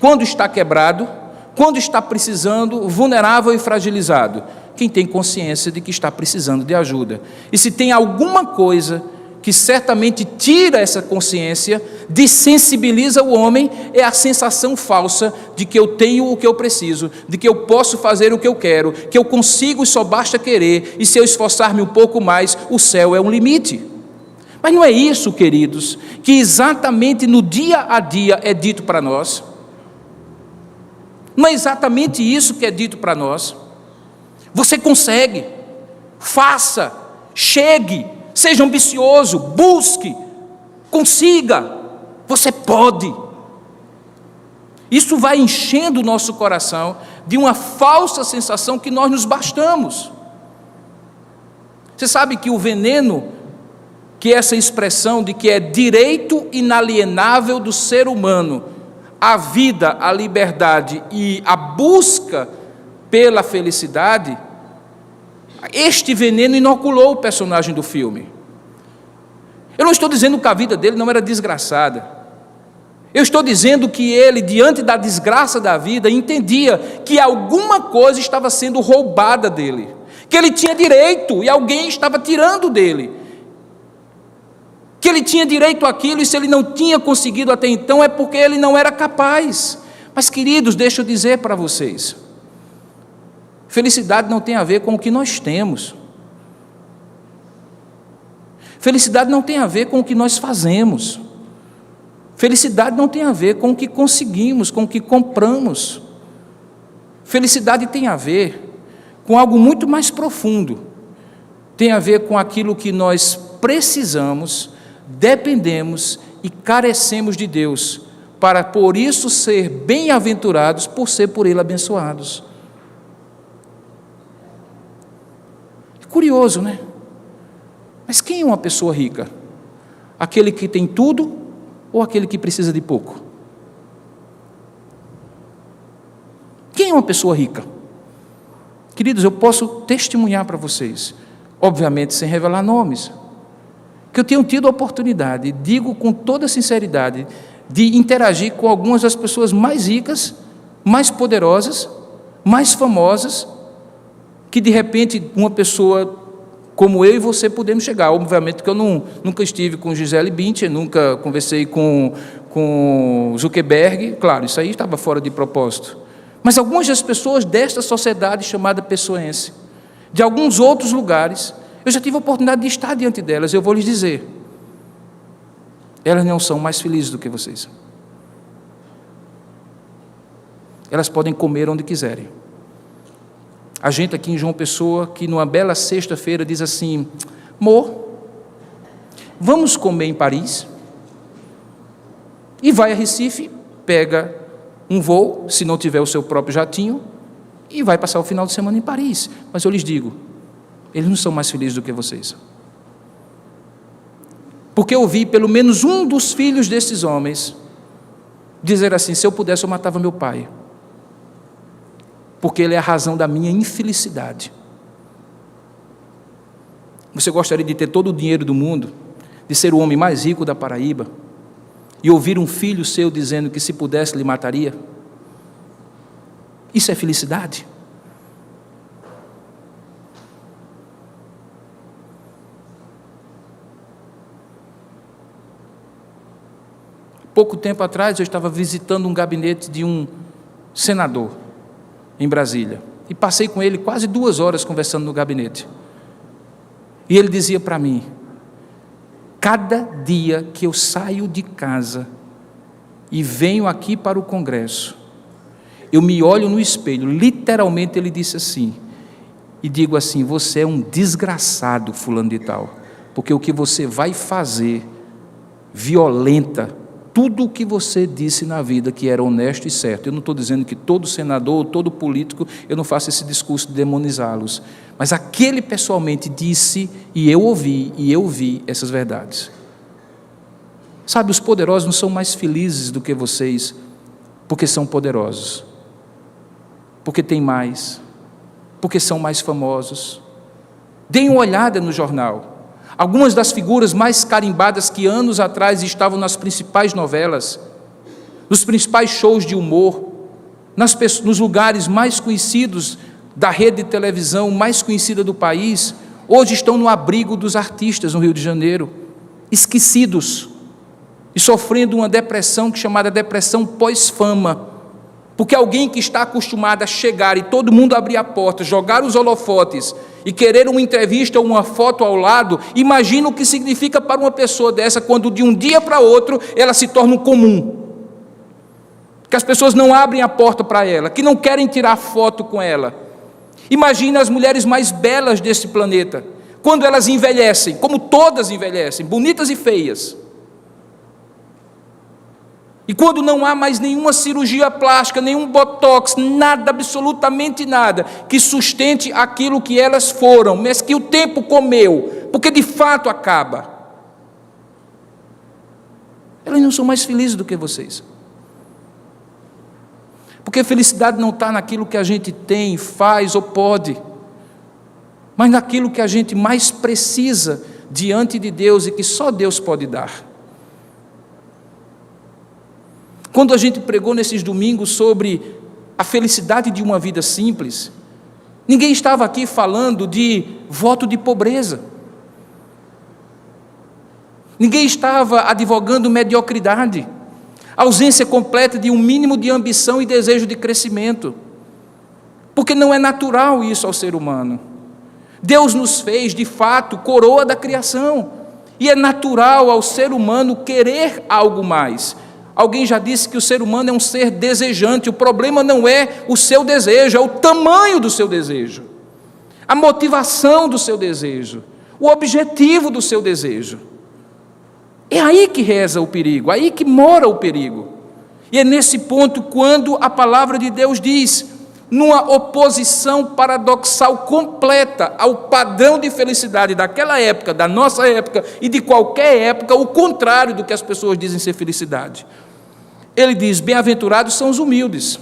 Speaker 1: quando está quebrado, quando está precisando, vulnerável e fragilizado? Quem tem consciência de que está precisando de ajuda. E se tem alguma coisa que certamente tira essa consciência, desensibiliza o homem, é a sensação falsa de que eu tenho o que eu preciso, de que eu posso fazer o que eu quero, que eu consigo e só basta querer, e se eu esforçar-me um pouco mais, o céu é um limite. Mas não é isso, queridos, que exatamente no dia a dia é dito para nós? Não é exatamente isso que é dito para nós? Você consegue, faça, chegue, seja ambicioso, busque, consiga, você pode. Isso vai enchendo o nosso coração de uma falsa sensação que nós nos bastamos. Você sabe que o veneno, que é essa expressão de que é direito inalienável do ser humano, a vida, a liberdade e a busca pela felicidade, este veneno inoculou o personagem do filme. Eu não estou dizendo que a vida dele não era desgraçada. Eu estou dizendo que ele, diante da desgraça da vida, entendia que alguma coisa estava sendo roubada dele, que ele tinha direito e alguém estava tirando dele, que ele tinha direito àquilo, e se ele não tinha conseguido até então é porque ele não era capaz. Mas, queridos, deixa eu dizer para vocês, felicidade não tem a ver com o que nós temos. Felicidade não tem a ver com o que nós fazemos. Felicidade não tem a ver com o que conseguimos, com o que compramos. Felicidade tem a ver com algo muito mais profundo. Tem a ver com aquilo que nós precisamos, dependemos e carecemos de Deus, para por isso ser bem-aventurados, por ser por Ele abençoados. Curioso, né? Mas quem é uma pessoa rica? Aquele que tem tudo ou aquele que precisa de pouco? Quem é uma pessoa rica? Queridos, eu posso testemunhar para vocês, obviamente sem revelar nomes, que eu tenho tido a oportunidade, digo com toda sinceridade, de interagir com algumas das pessoas mais ricas, mais poderosas, mais famosas, que de repente uma pessoa como eu e você podemos chegar. Obviamente que eu nunca estive com Gisele Bündchen, nunca conversei com Zuckerberg, claro, isso aí estava fora de propósito. Mas algumas das pessoas desta sociedade chamada pessoense, de alguns outros lugares, eu já tive a oportunidade de estar diante delas, eu vou lhes dizer, elas não são mais felizes do que vocês. Elas podem comer onde quiserem. A gente aqui em João Pessoa, que numa bela sexta-feira diz assim: amor, vamos comer em Paris? E vai a Recife, pega um voo, se não tiver o seu próprio jatinho, e vai passar o final de semana em Paris. Mas eu lhes digo, eles não são mais felizes do que vocês. Porque eu vi pelo menos um dos filhos desses homens dizer assim: se eu pudesse eu matava meu pai, porque ele é a razão da minha infelicidade. Você gostaria de ter todo o dinheiro do mundo, de ser o homem mais rico da Paraíba, e ouvir um filho seu dizendo que se pudesse lhe mataria? Isso é felicidade? Pouco tempo atrás eu estava visitando um gabinete de um senador em Brasília, e passei com ele quase 2 horas conversando no gabinete, e ele dizia para mim: cada dia que eu saio de casa e venho aqui para o Congresso, eu me olho no espelho, literalmente ele disse assim, e digo assim: você é um desgraçado, fulano de tal, porque o que você vai fazer violenta tudo o que você disse na vida que era honesto e certo. Eu não estou dizendo que todo senador, todo político, eu não faço esse discurso de demonizá-los, mas aquele pessoalmente disse, e eu vi essas verdades. Sabe, os poderosos não são mais felizes do que vocês, porque são poderosos, porque têm mais, porque são mais famosos. Deem uma olhada no jornal. Algumas das figuras mais carimbadas que anos atrás estavam nas principais novelas, nos principais shows de humor, nos lugares mais conhecidos da rede de televisão mais conhecida do país, hoje estão no abrigo dos artistas no Rio de Janeiro, esquecidos e sofrendo uma depressão chamada depressão pós-fama, porque alguém que está acostumado a chegar e todo mundo abrir a porta, jogar os holofotes e querer uma entrevista ou uma foto ao lado, imagina o que significa para uma pessoa dessa quando de um dia para outro ela se torna um comum, que as pessoas não abrem a porta para ela, que não querem tirar foto com ela. Imagina as mulheres mais belas desse planeta, quando elas envelhecem, como todas envelhecem, bonitas e feias, e quando não há mais nenhuma cirurgia plástica, nenhum botox, nada, absolutamente nada, que sustente aquilo que elas foram, mas que o tempo comeu, porque de fato acaba. Elas não são mais felizes do que vocês. Porque felicidade não está naquilo que a gente tem, faz ou pode, mas naquilo que a gente mais precisa diante de Deus e que só Deus pode dar. Quando a gente pregou nesses domingos sobre a felicidade de uma vida simples, ninguém estava aqui falando de voto de pobreza. Ninguém estava advogando mediocridade, ausência completa de um mínimo de ambição e desejo de crescimento, porque não é natural isso ao ser humano. Deus nos fez, de fato, coroa da criação, e é natural ao ser humano querer algo mais. Alguém já disse que o ser humano é um ser desejante. O problema não é o seu desejo, é o tamanho do seu desejo, a motivação do seu desejo, o objetivo do seu desejo. É aí que reza o perigo, aí que mora o perigo. E é nesse ponto quando a palavra de Deus diz, numa oposição paradoxal completa ao padrão de felicidade daquela época, da nossa época e de qualquer época, o contrário do que as pessoas dizem ser felicidade. Ele diz: bem-aventurados são os humildes,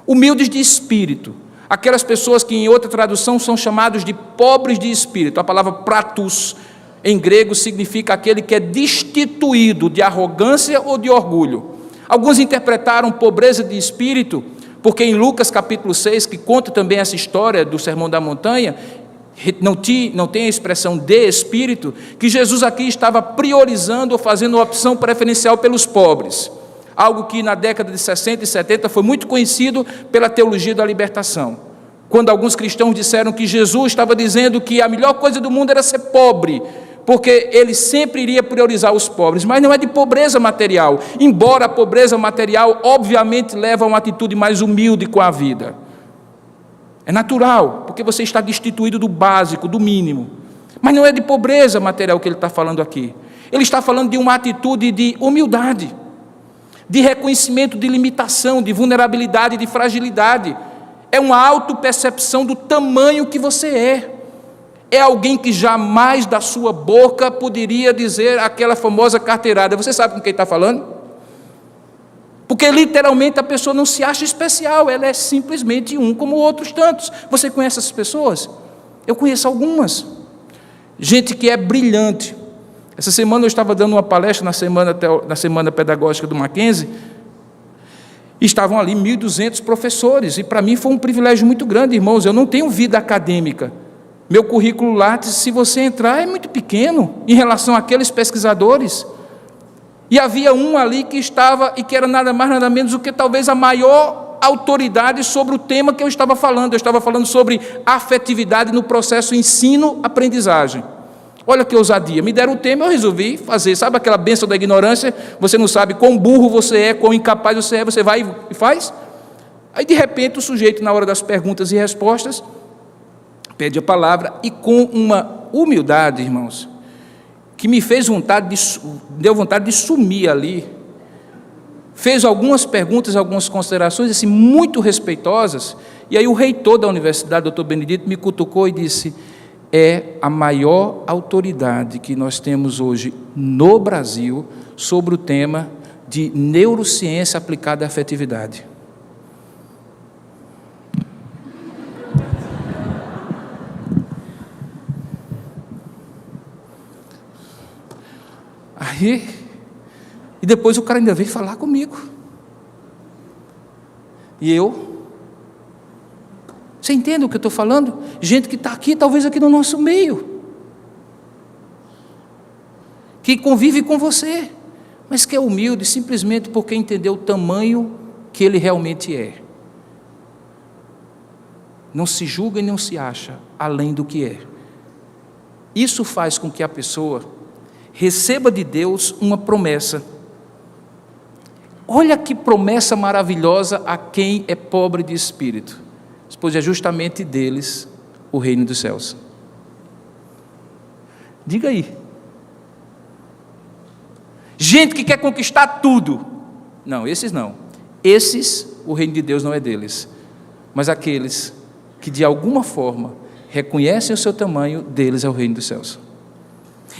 Speaker 1: humildes de espírito, aquelas pessoas que em outra tradução são chamados de pobres de espírito. A palavra pratus em grego significa aquele que é destituído de arrogância ou de orgulho. Alguns interpretaram pobreza de espírito porque em Lucas capítulo 6, que conta também essa história do Sermão da Montanha, não tem a expressão de espírito, que Jesus aqui estava priorizando ou fazendo uma opção preferencial pelos pobres, algo que na década de 60 e 70 foi muito conhecido pela teologia da libertação, quando alguns cristãos disseram que Jesus estava dizendo que a melhor coisa do mundo era ser pobre, porque ele sempre iria priorizar os pobres, mas não é de pobreza material, embora a pobreza material obviamente leva a uma atitude mais humilde com a vida. É natural, porque você está destituído do básico, do mínimo, mas não é de pobreza material que ele está falando aqui. Ele está falando de uma atitude de humildade, de reconhecimento de limitação, de vulnerabilidade, de fragilidade. é uma autopercepção do tamanho que você é. É alguém que jamais da sua boca poderia dizer aquela famosa carteirada. Você sabe com quem está falando? Porque literalmente a pessoa não se acha especial, ela é simplesmente um como outros tantos. Você conhece essas pessoas? Eu conheço algumas. Gente que é brilhante. Essa semana eu estava dando uma palestra na semana pedagógica do Mackenzie. Estavam ali 1.200 professores, e para mim foi um privilégio muito grande, irmãos. Eu não tenho vida acadêmica. Meu currículo Lattes, se você entrar, é muito pequeno em relação àqueles pesquisadores. E havia um ali que estava, e que era nada mais, nada menos do que talvez a maior autoridade sobre o tema que eu estava falando. Eu estava falando sobre afetividade no processo ensino-aprendizagem. Olha que ousadia, me deram o tema, eu resolvi fazer. Sabe aquela bênção da ignorância? Você não sabe quão burro você é, quão incapaz você é, você vai e faz. Aí de repente o sujeito, na hora das perguntas e respostas, pede a palavra, e com uma humildade, irmãos, que me deu vontade de sumir ali, fez algumas perguntas, algumas considerações assim, muito respeitosas, e aí o reitor da universidade, doutor Benedito, me cutucou e disse: é a maior autoridade que nós temos hoje no Brasil sobre o tema de neurociência aplicada à afetividade. Aí, e depois o cara ainda veio falar comigo. E você entende o que eu estou falando? Gente que está aqui, talvez aqui no nosso meio, que convive com você, mas que é humilde simplesmente porque entendeu o tamanho que ele realmente é. Não se julga e não se acha além do que é. Isso faz com que a pessoa receba de Deus uma promessa. Olha que promessa maravilhosa a quem é pobre de espírito, pois é justamente deles o reino dos céus. Diga aí. Gente que quer conquistar tudo. Não, esses não. Esses, o reino de Deus não é deles. Mas aqueles que de alguma forma reconhecem o seu tamanho, deles é o reino dos céus.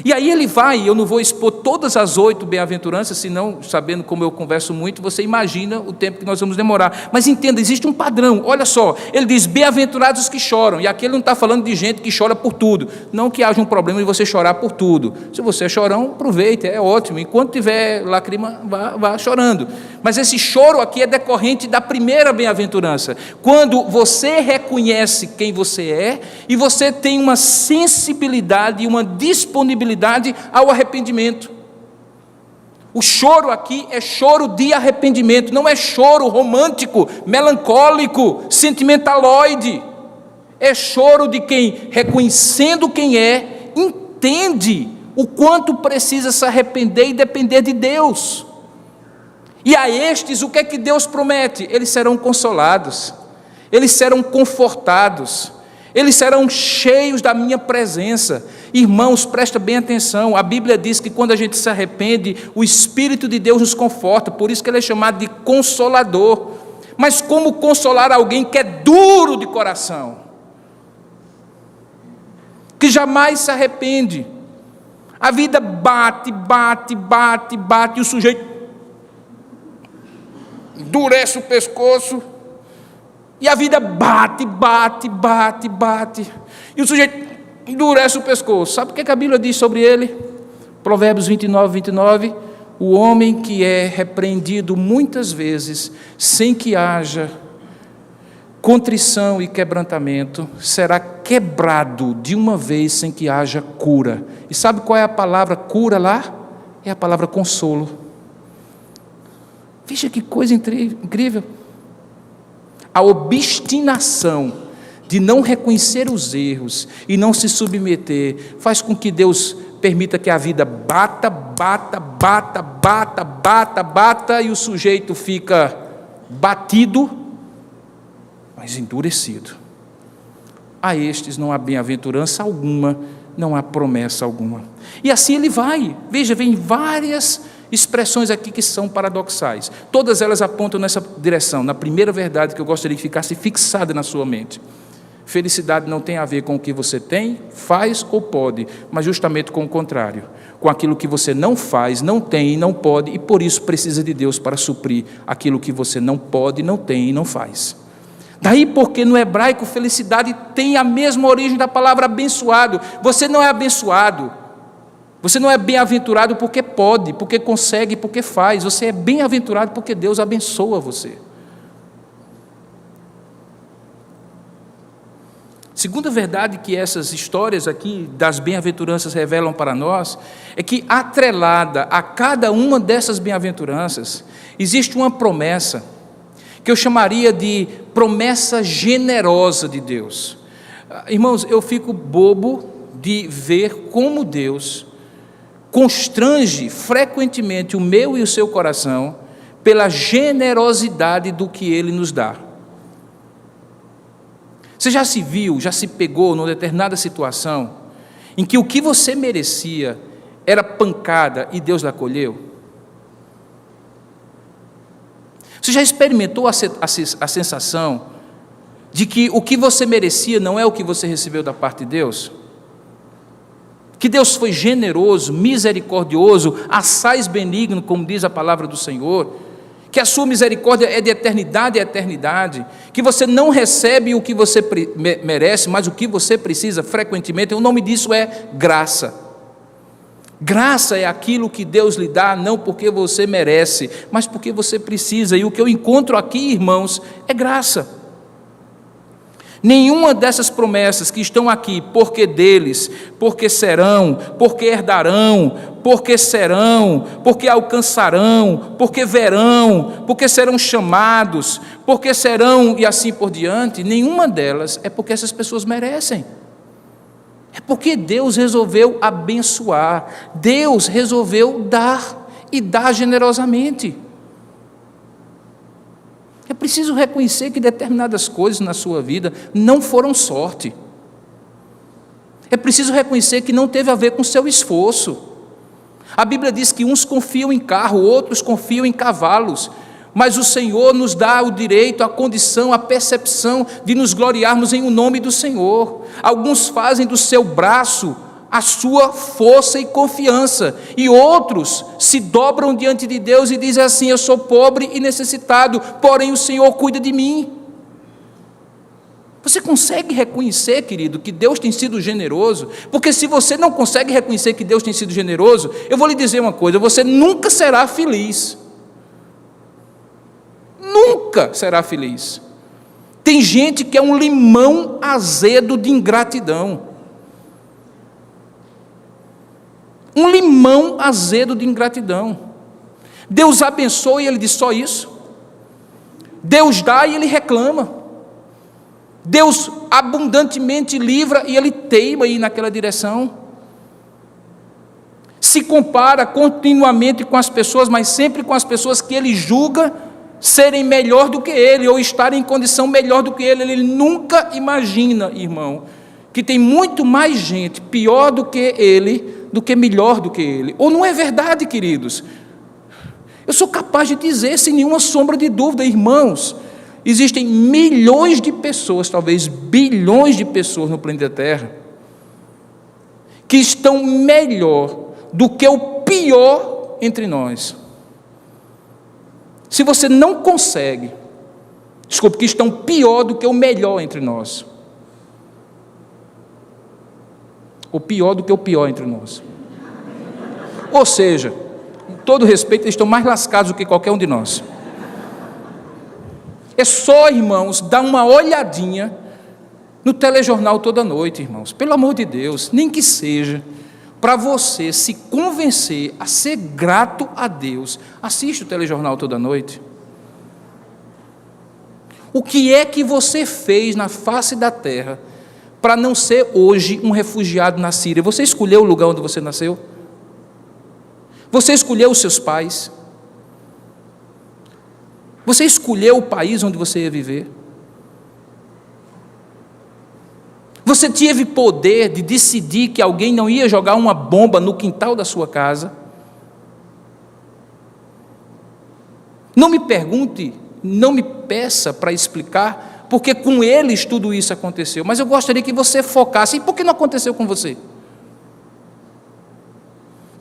Speaker 1: E aí ele vai, eu não vou expor todas as 8 bem-aventuranças, senão, sabendo como eu converso muito, você imagina o tempo que nós vamos demorar. Mas entenda, existe um padrão. Olha só, ele diz: bem-aventurados os que choram. E aqui ele não está falando de gente que chora por tudo. Não que haja um problema de você chorar por tudo. Se você é chorão, aproveite, é ótimo. Enquanto tiver lágrima, vá chorando. Mas esse choro aqui é decorrente da primeira bem-aventurança. Quando você reconhece quem você é, e você tem uma sensibilidade e uma disponibilidade ao arrependimento. O choro aqui é choro de arrependimento, não é choro romântico, melancólico, sentimentaloide. É choro de quem, reconhecendo quem é, entende o quanto precisa se arrepender e depender de Deus. E a estes, o que é que Deus promete? Eles serão consolados, eles serão confortados, eles serão cheios da minha presença. Irmãos, presta bem atenção, a Bíblia diz que quando a gente se arrepende, o Espírito de Deus nos conforta, por isso que ele é chamado de Consolador. Mas como consolar alguém que é duro de coração, que jamais se arrepende? A vida bate, e o sujeito endurece o pescoço, e a vida bate, e o sujeito endurece o pescoço. Sabe o que a Bíblia diz sobre ele? Provérbios 29, o homem que é repreendido muitas vezes, sem que haja contrição e quebrantamento, será quebrado de uma vez sem que haja cura. E sabe qual é a palavra cura lá? É a palavra consolo. Veja que coisa incrível. A obstinação de não reconhecer os erros e não se submeter faz com que Deus permita que a vida bata, e o sujeito fica batido, mas endurecido. A estes não há bem-aventurança alguma, não há promessa alguma. E assim ele vai. Veja, vem várias expressões aqui que são paradoxais. Todas elas apontam nessa direção, na primeira verdade que eu gostaria que ficasse fixada na sua mente. Felicidade não tem a ver com o que você tem, faz ou pode, mas justamente com o contrário, com aquilo que você não faz, não tem e não pode, e por isso precisa de Deus para suprir aquilo que você não pode, não tem e não faz. Daí porque no hebraico felicidade tem a mesma origem da palavra abençoado. Você não é abençoado, você não é bem-aventurado porque pode, porque consegue, porque faz. Você é bem-aventurado porque Deus abençoa você. Segunda verdade que essas histórias aqui das bem-aventuranças revelam para nós é que, atrelada a cada uma dessas bem-aventuranças, existe uma promessa que eu chamaria de promessa generosa de Deus. Irmãos, eu fico bobo de ver como Deus constrange frequentemente o meu e o seu coração pela generosidade do que Ele nos dá. Você já se viu, já se pegou numa determinada situação em que o que você merecia era pancada e Deus lhe acolheu? Você já experimentou a sensação de que o que você merecia não é o que você recebeu da parte de Deus? Que Deus foi generoso, misericordioso, assaz benigno, como diz a palavra do Senhor, que a sua misericórdia é de eternidade a eternidade, que você não recebe o que você merece, mas o que você precisa frequentemente. O nome disso é graça. Graça é aquilo que Deus lhe dá, não porque você merece, mas porque você precisa. E o que eu encontro aqui, irmãos, é graça. Nenhuma dessas promessas que estão aqui, porque deles, porque serão, porque herdarão, porque serão, porque alcançarão, porque verão, porque serão chamados, porque serão e assim por diante, nenhuma delas é porque essas pessoas merecem. É porque Deus resolveu abençoar, Deus resolveu dar e dar generosamente. É preciso reconhecer que determinadas coisas na sua vida não foram sorte. É preciso reconhecer que não teve a ver com seu esforço. A Bíblia diz que uns confiam em carro, outros confiam em cavalos, mas o Senhor nos dá o direito, a condição, a percepção de nos gloriarmos em o nome do Senhor. Alguns fazem do seu braço a sua força e confiança, e outros se dobram diante de Deus e dizem assim: eu sou pobre e necessitado, porém o Senhor cuida de mim. Você consegue reconhecer, querido, que Deus tem sido generoso? Porque se você não consegue reconhecer que Deus tem sido generoso, eu vou lhe dizer uma coisa: você nunca será feliz. Nunca será feliz. Tem gente que é um limão azedo de ingratidão. Um limão azedo de ingratidão. Deus abençoa e ele diz só isso. Deus dá e ele reclama. Deus abundantemente livra e ele teima aí naquela direção. Se compara continuamente com as pessoas, mas sempre com as pessoas que ele julga serem melhor do que ele, ou estarem em condição melhor do que ele. Ele nunca imagina, irmão, que tem muito mais gente pior do que ele, do que melhor do que ele. Ou não é verdade, queridos? Eu sou capaz de dizer sem nenhuma sombra de dúvida, irmãos, existem milhões de pessoas, talvez bilhões de pessoas no planeta Terra, que estão melhor do que o pior entre nós. Se você não consegue, desculpe, que estão pior do que o melhor entre nós, ou pior do que o pior entre nós. Ou seja, com todo respeito, eles estão mais lascados do que qualquer um de nós. É só, irmãos, dar uma olhadinha no telejornal toda noite, irmãos. Pelo amor de Deus, nem que seja para você se convencer a ser grato a Deus. Assiste o telejornal toda noite. O que é que você fez na face da terra para não ser hoje um refugiado na Síria? Você escolheu o lugar onde você nasceu? Você escolheu os seus pais? Você escolheu o país onde você ia viver? Você teve poder de decidir que alguém não ia jogar uma bomba no quintal da sua casa? Não me pergunte, não me peça para explicar, porque com eles tudo isso aconteceu, mas eu gostaria que você focasse. E por que não aconteceu com você?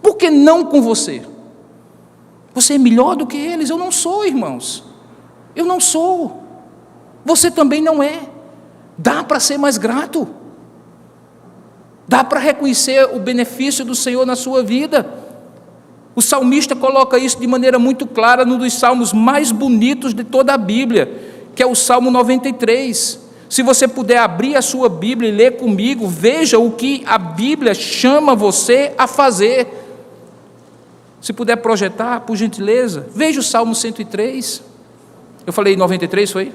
Speaker 1: Por que não com você? Você é melhor do que eles? Eu não sou, irmãos. Eu não sou. Você também não é. Dá para ser mais grato. Dá para reconhecer o benefício do Senhor na sua vida. O salmista coloca isso de maneira muito clara num dos salmos mais bonitos de toda a Bíblia, que é o Salmo 93. Se você puder abrir a sua Bíblia e ler comigo, veja o que a Bíblia chama você a fazer. Se puder projetar, por gentileza, veja o Salmo 103. Eu falei 93, foi?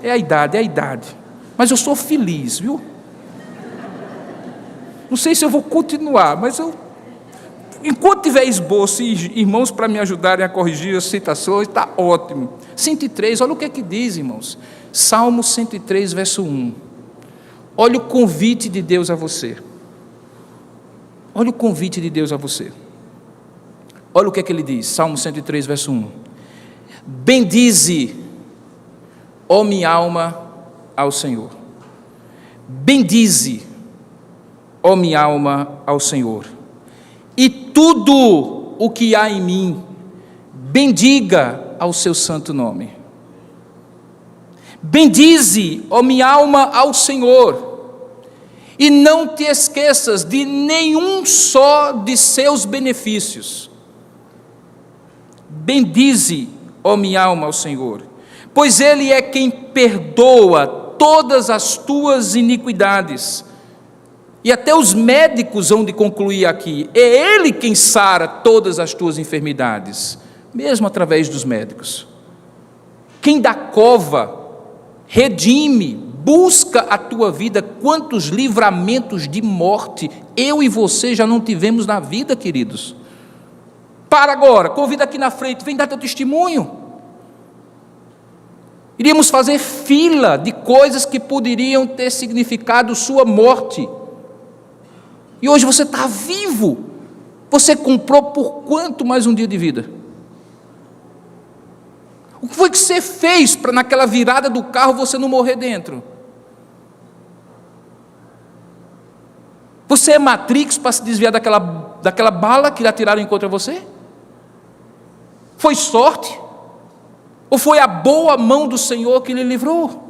Speaker 1: É a idade. Mas eu sou feliz, viu? Não sei se eu vou continuar, mas enquanto tiver esboço e irmãos para me ajudarem a corrigir as citações, está ótimo. 103, olha o que é que diz, irmãos. Salmo 103, verso 1. Olha o convite de Deus a você. Olha o convite de Deus a você. Olha o que é que ele diz, Salmo 103, verso 1. Bendize, ó minha alma, ao Senhor. Bendize, ó minha alma, ao Senhor. E tudo o que há em mim, bendiga ao seu santo nome. Bendize, ó minha alma, ao Senhor. E não te esqueças de nenhum só de seus benefícios. Bendize, ó minha alma, ao Senhor, pois Ele é quem perdoa todas as tuas iniquidades. E até os médicos hão de concluir aqui, é Ele quem sara todas as tuas enfermidades, mesmo através dos médicos. Quem da cova redime, busca a tua vida. Quantos livramentos de morte eu e você já não tivemos na vida, queridos? Para agora, convida aqui na frente, vem dar teu testemunho. Iríamos fazer fila de coisas que poderiam ter significado sua morte. E hoje você está vivo. Você comprou por quanto mais um dia de vida? O que foi que você fez para naquela virada do carro você não morrer dentro? Você é Matrix para se desviar daquela bala que atiraram contra você? Foi sorte? Ou foi a boa mão do Senhor que lhe livrou?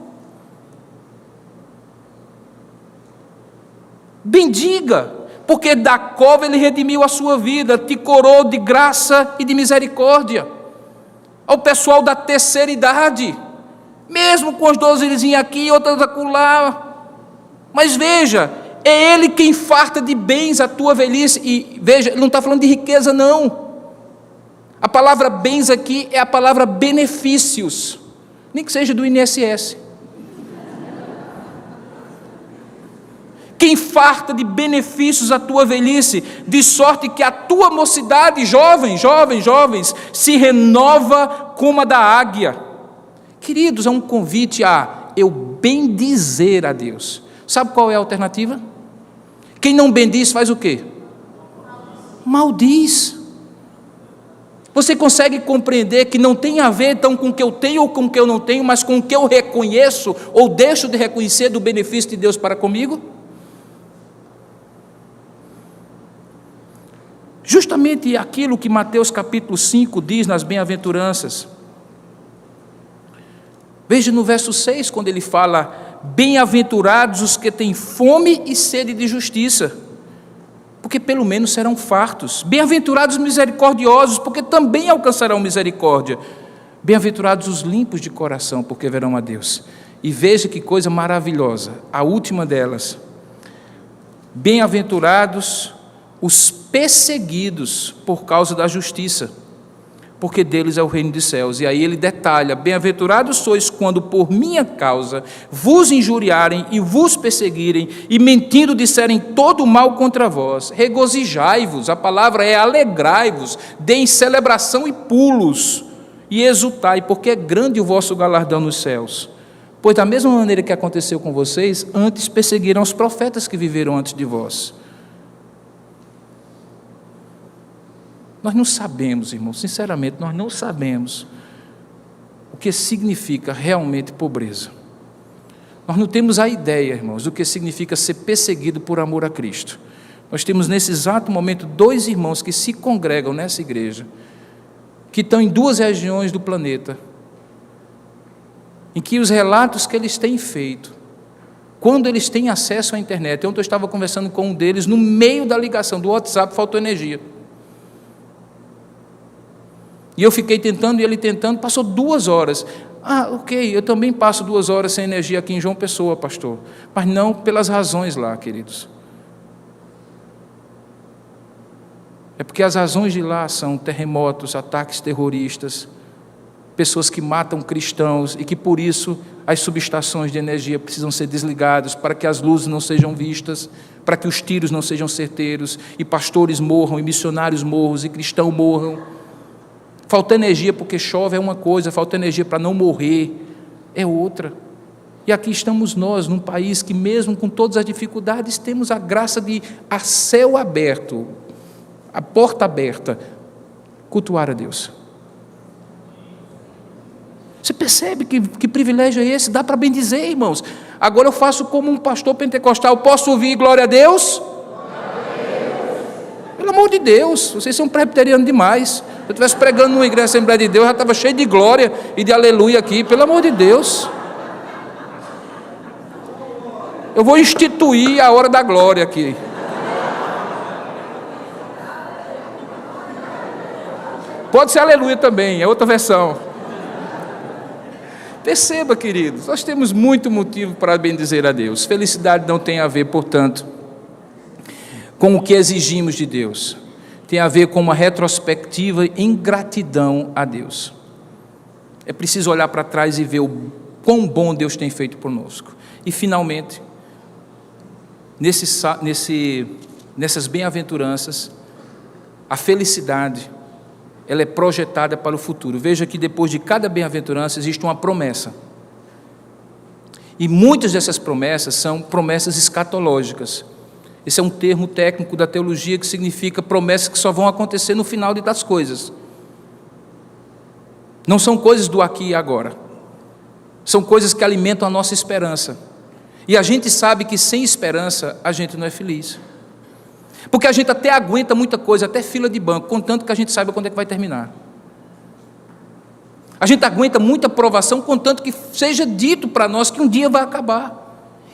Speaker 1: Bendiga, porque da cova Ele redimiu a sua vida, te coroou de graça e de misericórdia. Ao pessoal da terceira idade, mesmo com as 12 aqui e outras acolá, mas veja, é Ele quem farta de bens a tua velhice. E veja, Ele não está falando de riqueza não. A palavra bens aqui é a palavra benefícios, nem que seja do INSS. Quem farta de benefícios a tua velhice, de sorte que a tua mocidade, jovens, se renova como a da águia. Queridos, é um convite a eu bendizer a Deus. Sabe qual é a alternativa? Quem não bendiz faz o quê? Maldiz. Você consegue compreender que não tem a ver então com o que eu tenho ou com o que eu não tenho, mas com o que eu reconheço ou deixo de reconhecer do benefício de Deus para comigo? Justamente aquilo que Mateus capítulo 5 diz nas bem-aventuranças. Veja no verso 6, quando ele fala: bem-aventurados os que têm fome e sede de justiça, porque pelo menos serão fartos. Bem-aventurados os misericordiosos, porque também alcançarão misericórdia. Bem-aventurados os limpos de coração, porque verão a Deus. E veja que coisa maravilhosa, a última delas: bem-aventurados os perseguidos por causa da justiça, porque deles é o reino dos céus. E aí ele detalha: bem-aventurados sois quando por minha causa vos injuriarem e vos perseguirem, e mentindo disserem todo mal contra vós. Regozijai-vos, a palavra é alegrai-vos, deem celebração e pulos, e exultai, porque é grande o vosso galardão nos céus. Pois da mesma maneira que aconteceu com vocês, antes perseguiram os profetas que viveram antes de vós. Nós não sabemos, irmãos, sinceramente, nós não sabemos que significa realmente pobreza. Nós não temos a ideia, irmãos, do que significa ser perseguido por amor a Cristo. Nós temos nesse exato momento 2 irmãos que se congregam nessa igreja, que estão em 2 regiões do planeta, em que os relatos que eles têm feito, quando eles têm acesso à internet, ontem eu estava conversando com um deles, no meio da ligação do WhatsApp faltou energia. E eu fiquei tentando e ele tentando, passou 2 horas. Ok, eu também passo 2 horas sem energia aqui em João Pessoa, pastor, mas não pelas razões lá, queridos. É porque as razões de lá são terremotos, ataques terroristas, pessoas que matam cristãos e que por isso as subestações de energia precisam ser desligadas para que as luzes não sejam vistas, para que os tiros não sejam certeiros e pastores morram, e missionários morram, e cristãos morram. Falta energia porque chove é uma coisa, falta energia para não morrer é outra. E aqui estamos nós, num país que mesmo com todas as dificuldades, temos a graça de, a céu aberto, a porta aberta, cultuar a Deus. Você percebe que privilégio é esse? Dá para bem dizer, irmãos. Agora eu faço como um pastor pentecostal, posso ouvir glória a Deus? Pelo amor de Deus, vocês são presbiterianos demais. Se eu estivesse pregando numa igreja Assembleia de Deus, já estava cheio de glória e de aleluia aqui, pelo amor de Deus. Eu vou instituir a hora da glória aqui. Pode ser aleluia também, é outra versão. Perceba, queridos, nós temos muito motivo para bendizer a Deus. Felicidade não tem a ver, portanto, com o que exigimos de Deus. Tem a ver com uma retrospectiva em gratidão a Deus. É preciso olhar para trás e ver o quão bom Deus tem feito conosco. E, finalmente, nessas bem-aventuranças, a felicidade, ela é projetada para o futuro. Veja que depois de cada bem-aventurança existe uma promessa. E muitas dessas promessas são promessas escatológicas. Esse é um termo técnico da teologia que significa promessas que só vão acontecer no final das coisas. Não são coisas do aqui e agora. São coisas que alimentam a nossa esperança. E a gente sabe que sem esperança a gente não é feliz. Porque a gente até aguenta muita coisa, até fila de banco, contanto que a gente saiba quando é que vai terminar. A gente aguenta muita provação, contanto que seja dito para nós que um dia vai acabar.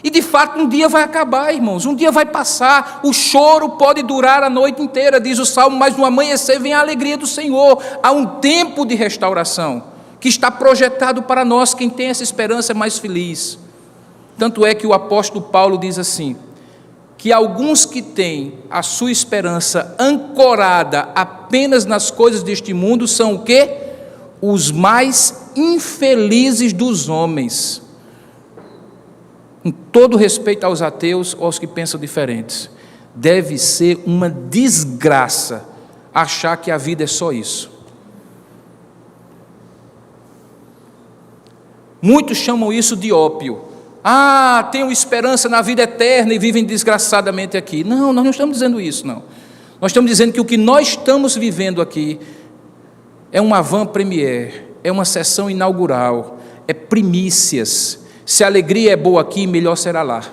Speaker 1: E de fato um dia vai acabar, irmãos, um dia vai passar. O choro pode durar a noite inteira, diz o Salmo, mas no amanhecer vem a alegria do Senhor. Há um tempo de restauração que está projetado para nós. Quem tem essa esperança é mais feliz. Tanto é que o apóstolo Paulo diz assim, que alguns que têm a sua esperança ancorada apenas nas coisas deste mundo são o quê? Os mais infelizes dos homens. Com todo respeito aos ateus ou aos que pensam diferentes, deve ser uma desgraça achar que a vida é só isso. Muitos chamam isso de ópio. Tenham esperança na vida eterna e vivem desgraçadamente aqui. Não, nós não estamos dizendo isso, não. Nós estamos dizendo que o que nós estamos vivendo aqui é uma avant-première, é uma sessão inaugural, é primícias. Se a alegria é boa aqui, melhor será lá.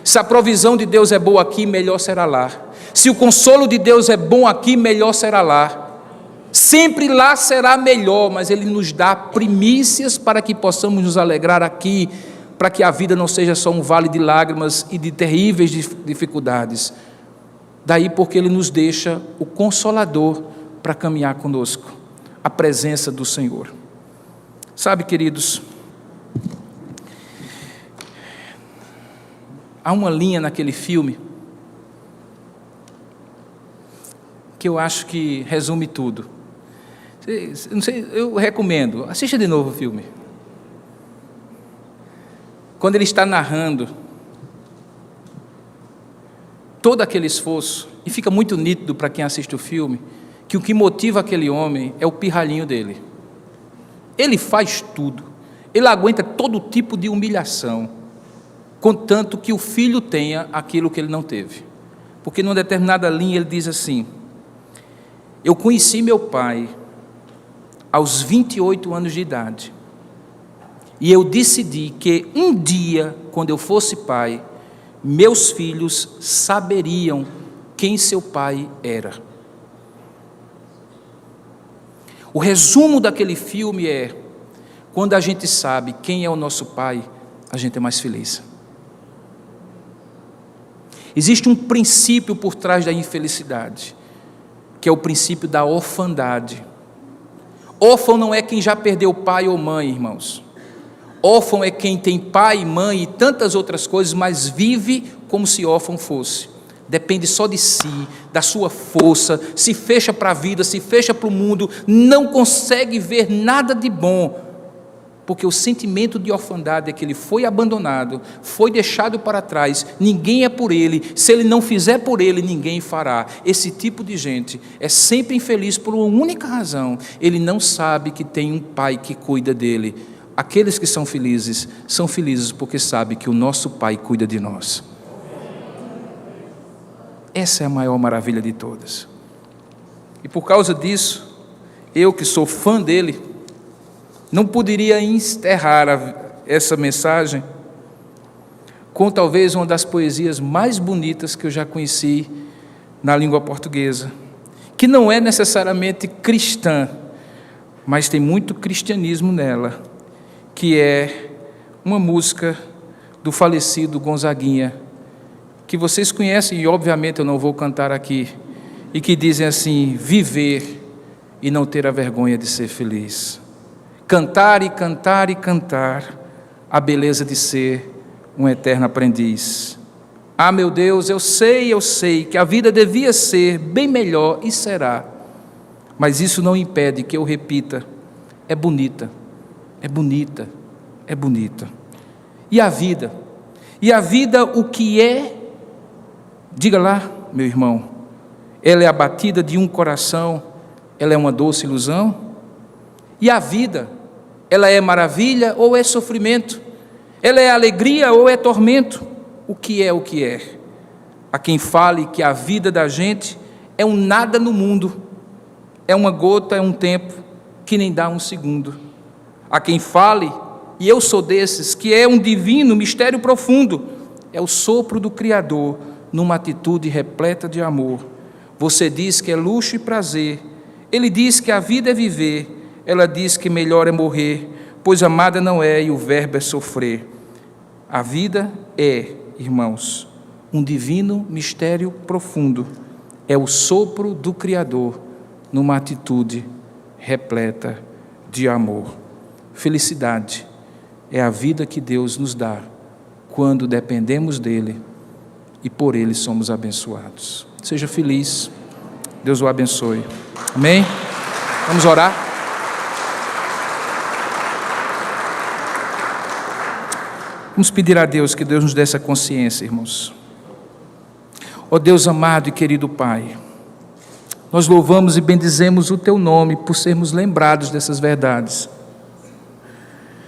Speaker 1: Se a provisão de Deus é boa aqui, melhor será lá. Se o consolo de Deus é bom aqui, melhor será lá. Sempre lá será melhor, mas Ele nos dá primícias para que possamos nos alegrar aqui, para que a vida não seja só um vale de lágrimas e de terríveis dificuldades. Daí porque Ele nos deixa o Consolador para caminhar conosco, a presença do Senhor. Sabe, queridos, há uma linha naquele filme que eu acho que resume tudo. Não sei, eu recomendo, assista de novo o filme. Quando ele está narrando todo aquele esforço, e fica muito nítido para quem assiste o filme, que o que motiva aquele homem é o pirralhinho dele. Ele faz tudo, ele aguenta todo tipo de humilhação, contanto que o filho tenha aquilo que ele não teve. Porque numa determinada linha ele diz assim: eu conheci meu pai aos 28 anos de idade, E eu decidi que um dia, quando eu fosse pai, meus filhos saberiam quem seu pai era. O resumo daquele filme é: quando a gente sabe quem é o nosso pai, a gente é mais feliz. Existe um princípio por trás da infelicidade, que é o princípio da orfandade. Órfão não é quem já perdeu pai ou mãe, irmãos. Órfão é quem tem pai, mãe e tantas outras coisas, mas vive como se órfão fosse. Depende só de si, da sua força, se fecha para a vida, se fecha para o mundo, não consegue ver nada de bom, porque o sentimento de orfandade é que ele foi abandonado, foi deixado para trás, ninguém é por ele, se ele não fizer por ele, ninguém fará. Esse tipo de gente é sempre infeliz por uma única razão: ele não sabe que tem um pai que cuida dele. Aqueles que são felizes porque sabem que o nosso pai cuida de nós. Essa é a maior maravilha de todas. E por causa disso, eu que sou fã dele, não poderia encerrar essa mensagem com talvez uma das poesias mais bonitas que eu já conheci na língua portuguesa, que não é necessariamente cristã, mas tem muito cristianismo nela, que é uma música do falecido Gonzaguinha, que vocês conhecem e obviamente eu não vou cantar aqui, e que dizem assim: viver e não ter a vergonha de ser feliz. Cantar e cantar e cantar a beleza de ser um eterno aprendiz. Ah, meu Deus, eu sei que a vida devia ser bem melhor e será, mas isso não impede que eu repita: é bonita, é bonita, é bonita. E a vida? E a vida o que é? Diga lá, meu irmão, ela é a batida de um coração, ela é uma doce ilusão? E a vida, ela é maravilha ou é sofrimento? Ela é alegria ou é tormento? O que é o que é? Há quem fale que a vida da gente é um nada no mundo, é uma gota, é um tempo que nem dá um segundo. Há quem fale, e eu sou desses, que é um divino mistério profundo, é o sopro do Criador numa atitude repleta de amor. Você diz que é luxo e prazer, ele diz que a vida é viver, ela diz que melhor é morrer, pois amada não é e o verbo é sofrer. A vida é, irmãos, um divino mistério profundo, é o sopro do Criador numa atitude repleta de amor. Felicidade é a vida que Deus nos dá quando dependemos dele e por ele somos abençoados. Seja feliz, Deus o abençoe. Amém? Vamos orar? Vamos pedir a Deus que Deus nos dê essa consciência, irmãos. Ó Deus amado e querido Pai, nós louvamos e bendizemos o Teu nome por sermos lembrados dessas verdades.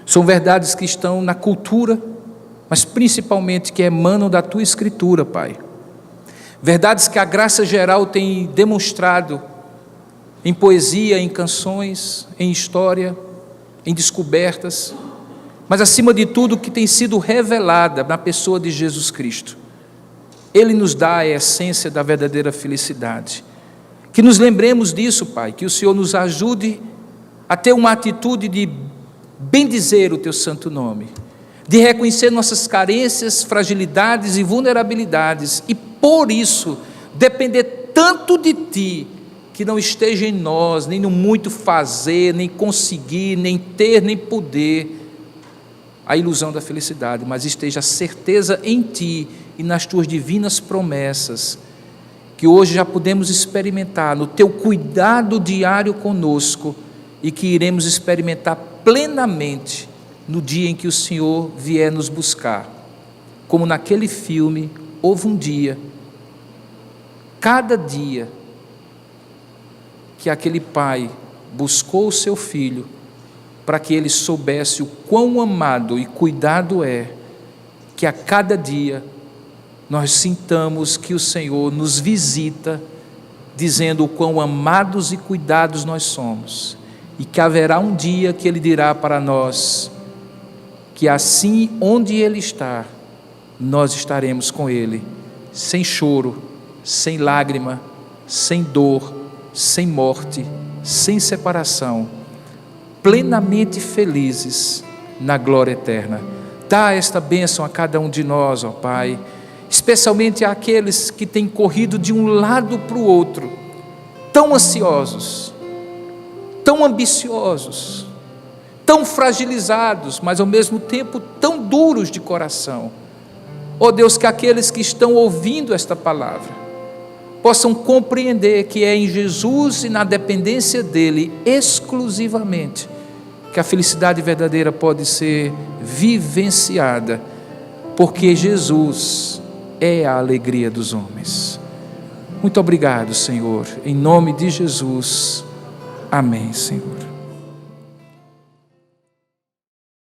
Speaker 1: São verdades que estão na cultura, mas principalmente que emanam da Tua Escritura, Pai. Verdades que a graça geral tem demonstrado em poesia, em canções, em história, em descobertas, mas acima de tudo que tem sido revelada na pessoa de Jesus Cristo. Ele nos dá a essência da verdadeira felicidade. Que nos lembremos disso, Pai, que o Senhor nos ajude a ter uma atitude de bendizer o Teu santo nome, de reconhecer nossas carências, fragilidades e vulnerabilidades, e por isso depender tanto de Ti, que não esteja em nós, nem no muito fazer, nem conseguir, nem ter, nem poder, a ilusão da felicidade, mas esteja a certeza em Ti e nas Tuas divinas promessas, que hoje já podemos experimentar no Teu cuidado diário conosco e que iremos experimentar plenamente no dia em que o Senhor vier nos buscar. Como naquele filme, houve um dia, cada dia, que aquele pai buscou o seu filho para que ele soubesse o quão amado e cuidado é, que a cada dia nós sintamos que o Senhor nos visita, dizendo o quão amados e cuidados nós somos, e que haverá um dia que Ele dirá para nós: que assim, onde Ele está, nós estaremos com Ele, sem choro, sem lágrima, sem dor, sem morte, sem separação, plenamente felizes na glória eterna. Dá esta bênção a cada um de nós, ó Pai, especialmente àqueles que têm corrido de um lado para o outro, tão ansiosos, tão ambiciosos, tão fragilizados, mas ao mesmo tempo tão duros de coração. Ó Deus, que aqueles que estão ouvindo esta palavra possam compreender que é em Jesus e na dependência dEle exclusivamente que a felicidade verdadeira pode ser vivenciada, porque Jesus é a alegria dos homens. Muito obrigado, Senhor, em nome de Jesus, amém, Senhor.